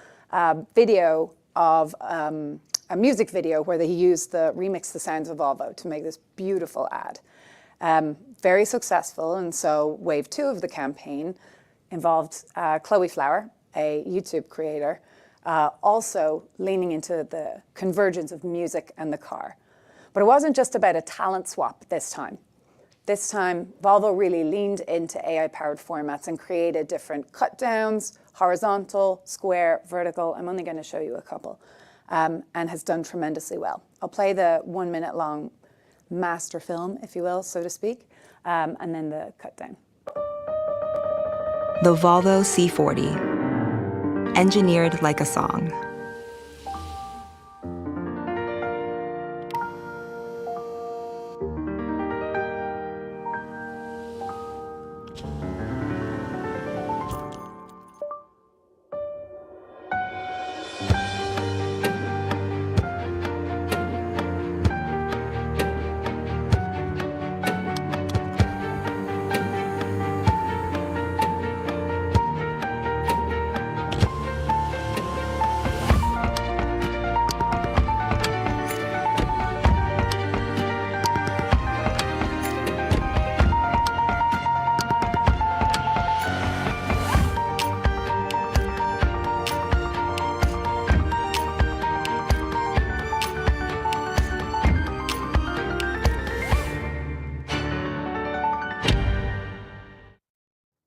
video of a music video where he remixed the sounds of Volvo to make this beautiful ad. Very successful, and so wave 2 of the campaign involved Chloe Flower, a YouTube creator, also leaning into the convergence of music and the car. But it wasn't just about a talent swap this time. This time, Volvo really leaned into AI-powered formats and created different cut downs, horizontal, square, vertical. I'm only going to show you a couple, and has done tremendously well. I'll play the 1-minute long master film, if you will, so to speak, and then the cut down. The Volvo C40. Engineered like a song.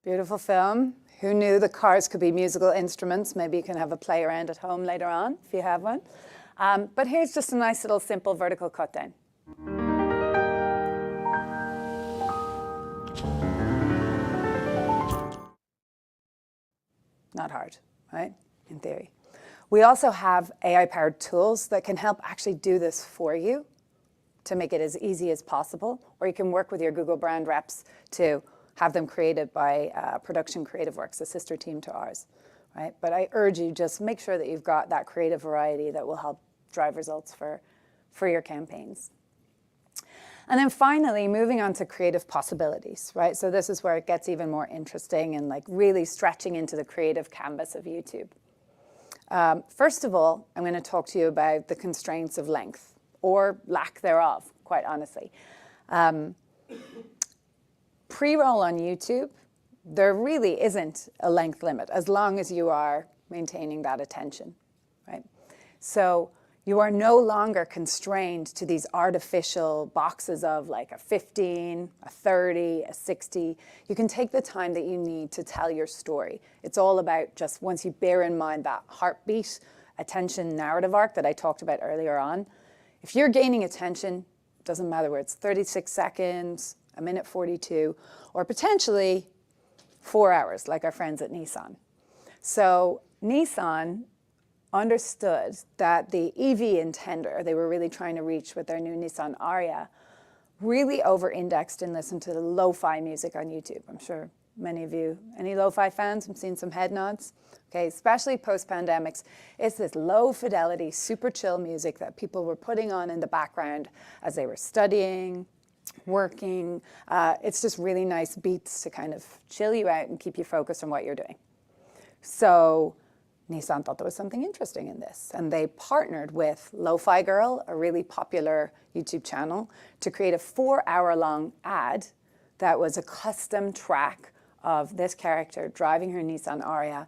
Beautiful film. Who knew the cars could be musical instruments? Maybe you can have a play around at home later on if you have one. But here's just a nice little simple vertical cut down. Not hard, right? In theory. We also have AI-powered tools that can help actually do this for you to make it as easy as possible, or you can work with your Google brand reps to have them created by Production Creative Works, a sister team to ours, right? But I urge you, just make sure that you've got that creative variety that will help drive results for your campaigns. And then finally, moving on to creative possibilities, right? So this is where it gets even more interesting and like really stretching into the creative canvas of YouTube. First of all, I'm going to talk to you about the constraints of length, or lack thereof, quite honestly. Pre-roll on YouTube, there really isn't a length limit as long as you are maintaining that attention, right? So you are no longer constrained to these artificial boxes of like a 15, a 30, a 60. You can take the time that you need to tell your story. It's all about just once you bear in mind that heartbeat attention narrative arc that I talked about earlier on. If you're gaining attention, doesn't matter where it's 36 seconds, a minute 42, or potentially 4 hours, like our friends at Nissan. So Nissan understood that the EV intender they were really trying to reach with their new Nissan Ariya really over-indexed and listened to the lo-fi music on YouTube. I'm sure many of you, any lo-fi fans, I'm seeing some head nods. Okay, especially post-pandemics, it's this low-fidelity, super chill music that people were putting on in the background as they were studying, working. It's just really nice beats to kind of chill you out and keep you focused on what you're doing. So Nissan thought there was something interesting in this, and they partnered with Lo-Fi Girl, a really popular YouTube channel, to create a 4-hour-long ad that was a custom track of this character driving her Nissan Ariya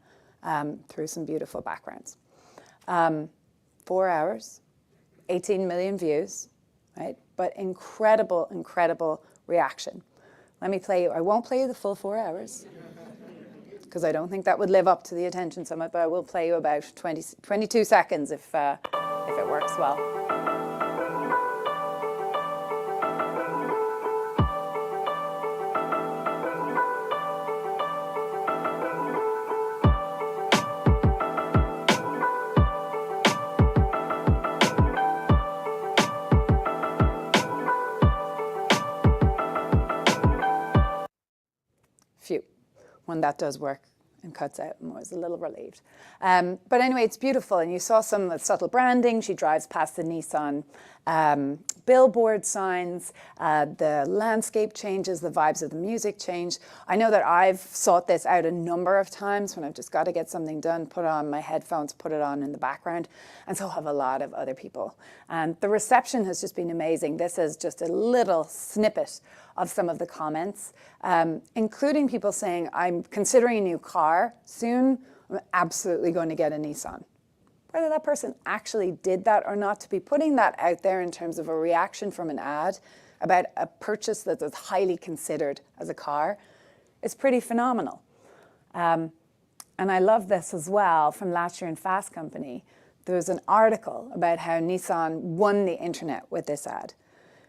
through some beautiful backgrounds. 4 hours, 18 million views, right? But incredible, incredible reaction. Let me play you, I won't play you the full 4 hours, because I don't think that would live up to the attention summit, but I will play you about 22 seconds if it works well. Phew. When that does work and cuts out, and was a little relieved. But anyway, it's beautiful, and you saw some of the subtle branding. She drives past the Nissan billboard signs, the landscape changes, the vibes of the music change. I know that I've sought this out a number of times when I've just got to get something done, put on my headphones, put it on in the background, and so have a lot of other people. And the reception has just been amazing. This is just a little snippet of some of the comments, including people saying, I'm considering a new car soon, I'm absolutely going to get a Nissan. Whether that person actually did that or not, to be putting that out there in terms of a reaction from an ad about a purchase that was highly considered as a car is pretty phenomenal. And I love this as well from last year in Fast Company. There was an article about how Nissan won the internet with this ad.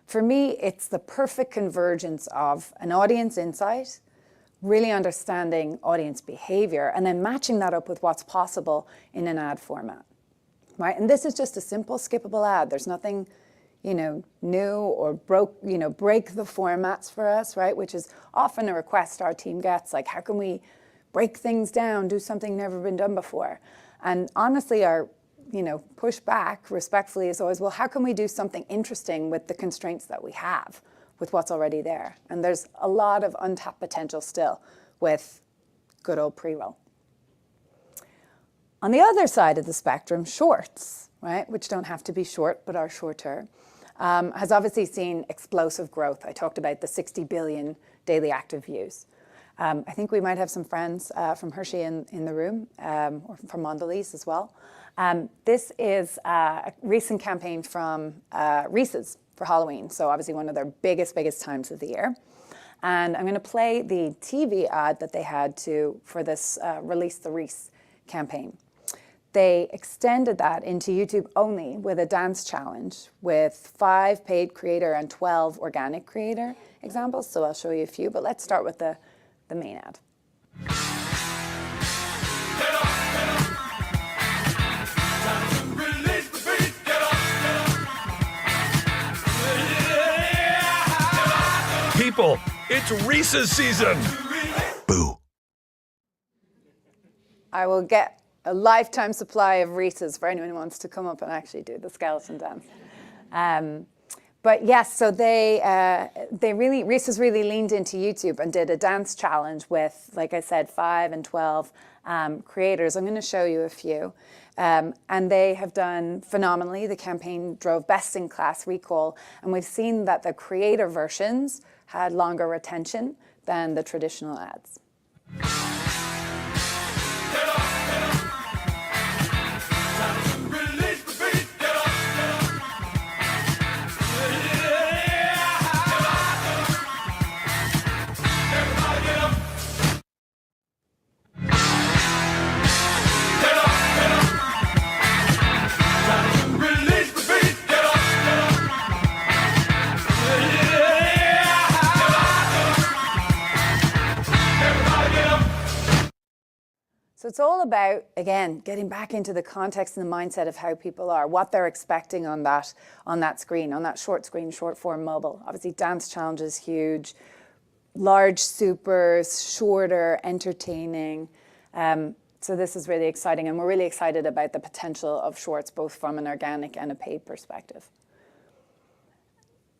For me, it's the perfect convergence of an audience insight, really understanding audience behavior, and then matching that up with what's possible in an ad format, right? And this is just a simple skippable ad. There's nothing, new or break the formats for us, right? Which is often a request our team gets, like, how can we break things down, do something never been done before? And honestly, our push back respectfully is always, well, how can we do something interesting with the constraints that we have, with what's already there? And there's a lot of untapped potential still with good old pre-roll. On the other side of the spectrum, shorts, right, which don't have to be short, but are shorter, has obviously seen explosive growth. I talked about the 60 billion daily active views. I think we might have some friends from Hershey in the room, or from Mondelez as well. This is a recent campaign from Reese's for Halloween, so obviously one of their biggest times of the year. And I'm going to play the TV ad that they had for this Release the Reese campaign. They extended that into YouTube only with a dance challenge with 5 paid creator and 12 organic creator examples. So I'll show you a few, but let's start with the main ad. People, it's Reese's season. Boo. I will get a lifetime supply of Reese's for anyone who wants to come up and actually do the skeleton dance. But yes, so Reese's really leaned into YouTube and did a dance challenge with, like I said, 5 and 12 creators. I'm going to show you a few. And they have done phenomenally. The campaign drove best-in-class recall, and we've seen that the creator versions had longer retention than the traditional ads. So it's all about, again, getting back into the context and the mindset of how people are, what they're expecting on that screen, on that short screen, short form mobile. Obviously, Dance Challenge is huge. Large supers, shorter, entertaining. So this is really exciting, and we're really excited about the potential of shorts, both from an organic and a paid perspective.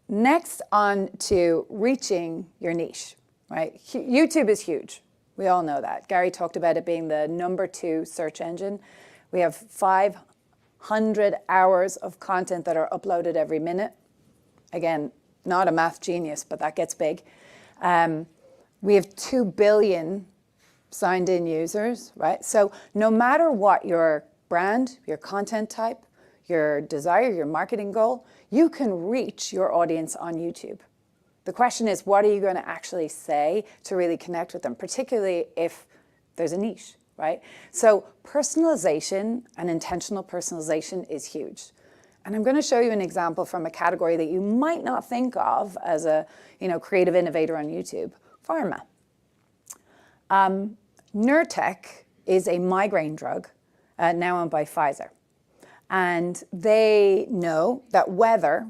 Next, on to reaching your niche, right? YouTube is huge. We all know that. Gary talked about it being the #2 search engine. We have 500 hours of content that are uploaded every minute. Again, not a math genius, but that gets big. We have 2 billion signed in users, right? So no matter what your brand, your content type, your desire, your marketing goal, you can reach your audience on YouTube. The question is, what are you going to actually say to really connect with them, particularly if there's a niche, right? So personalization and intentional personalization is huge. And I'm going to show you an example from a category that you might not think of as a creative innovator on YouTube, pharma. Nurtec is a migraine drug now owned by Pfizer. And they know that weather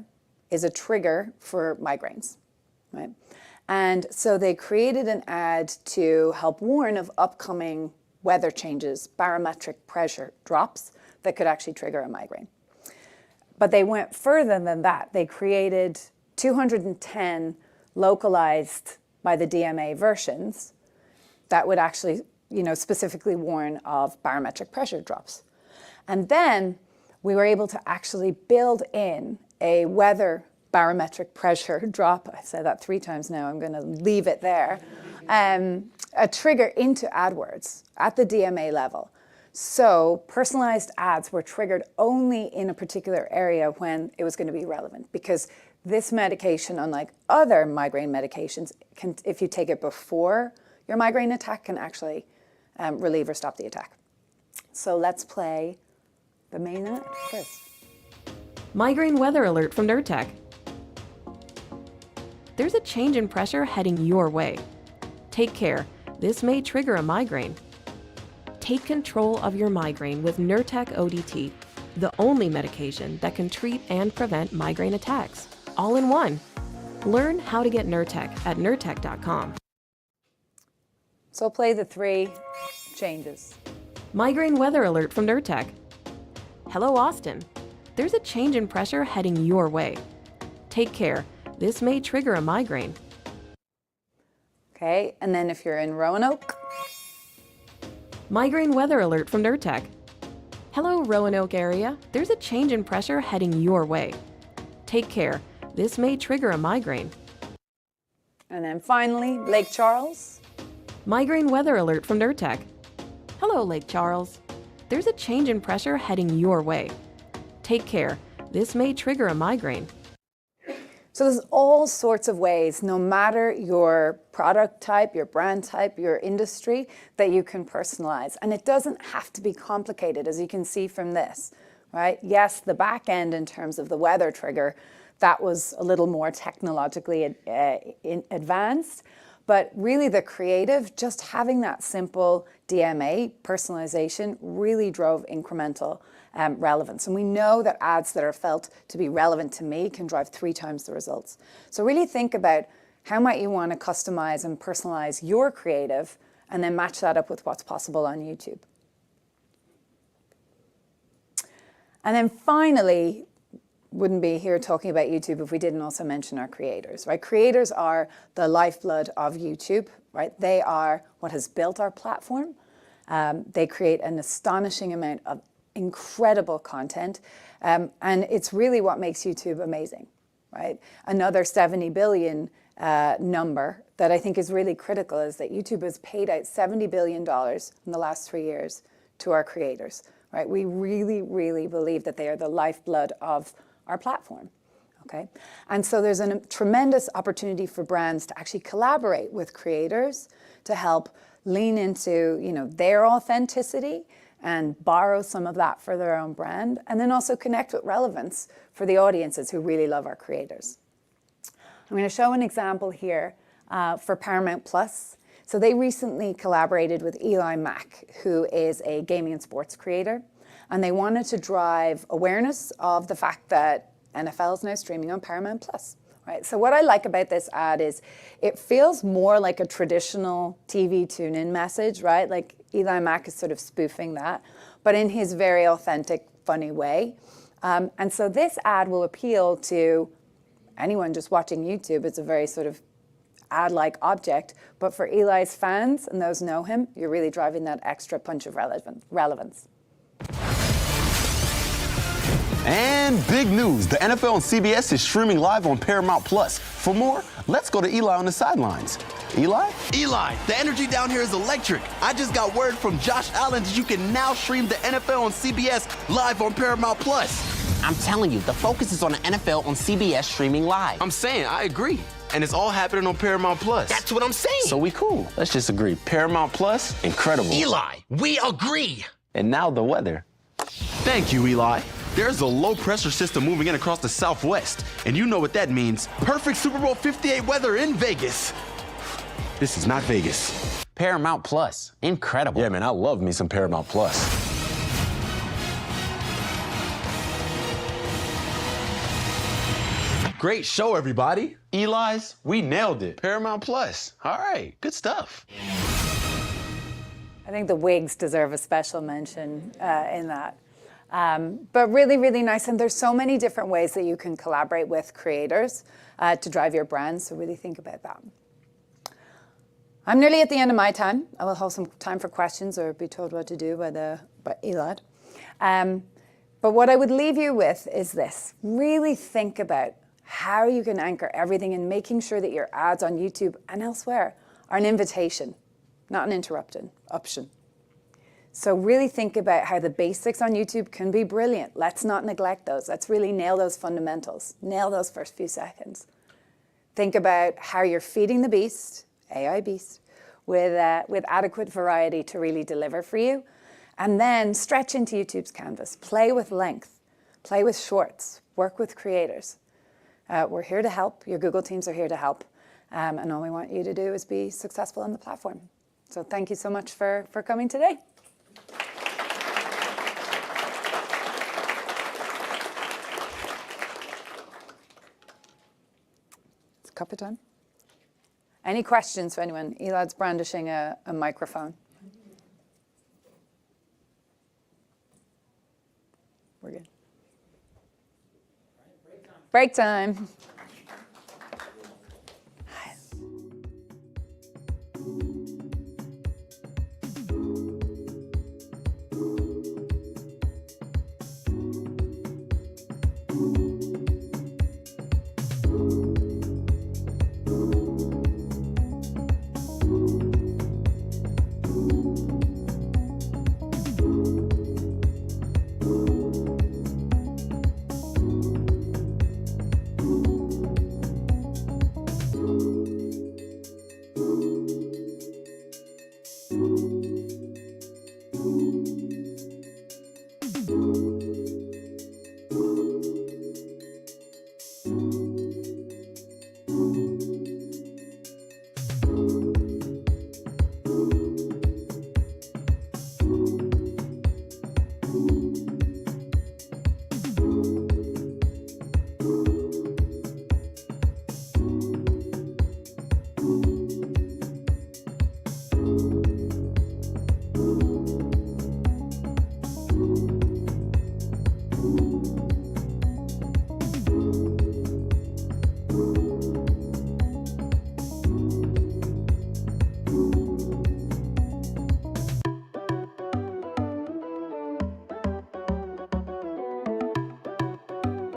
is a trigger for migraines, right? And so they created an ad to help warn of upcoming weather changes, barometric pressure drops that could actually trigger a migraine. But they went further than that. They created 210 localized by the DMA versions that would actually, specifically warn of barometric pressure drops. And then we were able to actually build in a weather barometric pressure drop. I said that 3 times now. I'm going to leave it there. A trigger into AdWords at the DMA level. So personalized ads were triggered only in a particular area when it was going to be relevant, because this medication, unlike other migraine medications, if you take it before your migraine attack, can actually relieve or stop the attack. So let's play the main ad first. Migraine weather alert from Nurtec. There's a change in pressure heading your way. Take care. This may trigger a migraine. Take control of your migraine with Nurtec ODT, the only medication that can treat and prevent migraine attacks, all in one. Learn how to get Nurtec at nurtec.com. So I'll play the 3 changes. Migraine weather alert from Nurtec. Hello, Austin. There's a change in pressure heading your way. Take care. This may trigger a migraine. Okay, and then if you're in Roanoke. Migraine weather alert from Nurtec. Hello, Roanoke area. There's a change in pressure heading your way. Take care. This may trigger a migraine. And then finally, Lake Charles. Migraine weather alert from Nurtec. Hello, Lake Charles. There's a change in pressure heading your way. Take care. This may trigger a migraine. So there's all sorts of ways, no matter your product type, your brand type, your industry, that you can personalize. And it doesn't have to be complicated, as you can see from this, right? Yes, the back end in terms of the weather trigger, that was a little more technologically advanced. But really the creative, just having that simple DMA personalization really drove incremental relevance. And we know that ads that are felt to be relevant to me can drive 3 times the results. So really think about how might you want to customize and personalize your creative, and then match that up with what's possible on YouTube. And then finally, wouldn't be here talking about YouTube if we didn't also mention our creators, right? Creators are the lifeblood of YouTube, right? They are what has built our platform. They create an astonishing amount of incredible content, and it's really what makes YouTube amazing, right? Another 70 billion number that I think is really critical is that YouTube has paid out $70 billion in the last 3 years to our creators, right? We really, really believe that they are the lifeblood of our platform, okay? And so there's a tremendous opportunity for brands to actually collaborate with creators to help lean into, their authenticity and borrow some of that for their own brand, and then also connect with relevance for the audiences who really love our creators. I'm going to show an example here for Paramount Plus. So they recently collaborated with Eli Mack, who is a gaming and sports creator. And they wanted to drive awareness of the fact that NFL is now streaming on Paramount Plus. Right? So what I like about this ad is it feels more like a traditional TV tune-in message, right? Like Eli Mack is sort of spoofing that, but in his very authentic, funny way. And so this ad will appeal to anyone just watching YouTube. It's a very sort of ad-like object, but for Eli's fans and those who know him, you're really driving that extra punch of relevance. And big news, the NFL on CBS is streaming live on Paramount Plus. For more, let's go to Eli on the sidelines. Eli? Eli, the energy down here is electric. I just got word from Josh Allen that you can now stream the NFL on CBS live on Paramount Plus. I'm telling you, the focus is on the NFL on CBS streaming live. I'm saying, I agree. And it's all happening on Paramount Plus. That's what I'm saying. So we cool. Let's just agree. Paramount Plus, incredible. Eli, we agree. And now the weather. Thank you, Eli. There's a low-pressure system moving in across the Southwest, and you know what that means. Perfect Super Bowl 58 weather in Vegas. This is not Vegas. Paramount Plus, incredible. Yeah, man, I love me some Paramount Plus. Great show, everybody. Eli's, we nailed it. Paramount Plus. All right, good stuff. I think the wigs deserve a special mention in that. But really, really nice. And there's so many different ways that you can collaborate with creators to drive your brand. So really think about that. I'm nearly at the end of my time. I will hold some time for questions or be told what to do by Elad. But what I would leave you with is this. Really think about how you can anchor everything and making sure that your ads on YouTube and elsewhere are an invitation, not an interruption option. So really think about how the basics on YouTube can be brilliant. Let's not neglect those. Let's really nail those fundamentals. Nail those first few seconds. Think about how you're feeding the beast, AI beast, with adequate variety to really deliver for you. And then stretch into YouTube's canvas. Play with length. Play with shorts. Work with creators. We're here to help. Your Google teams are here to help. And all we want you to do is be successful on the platform. So thank you so much for coming today. It's a cup of time. Any questions for anyone? Elad's brandishing a microphone. We're good. Break time.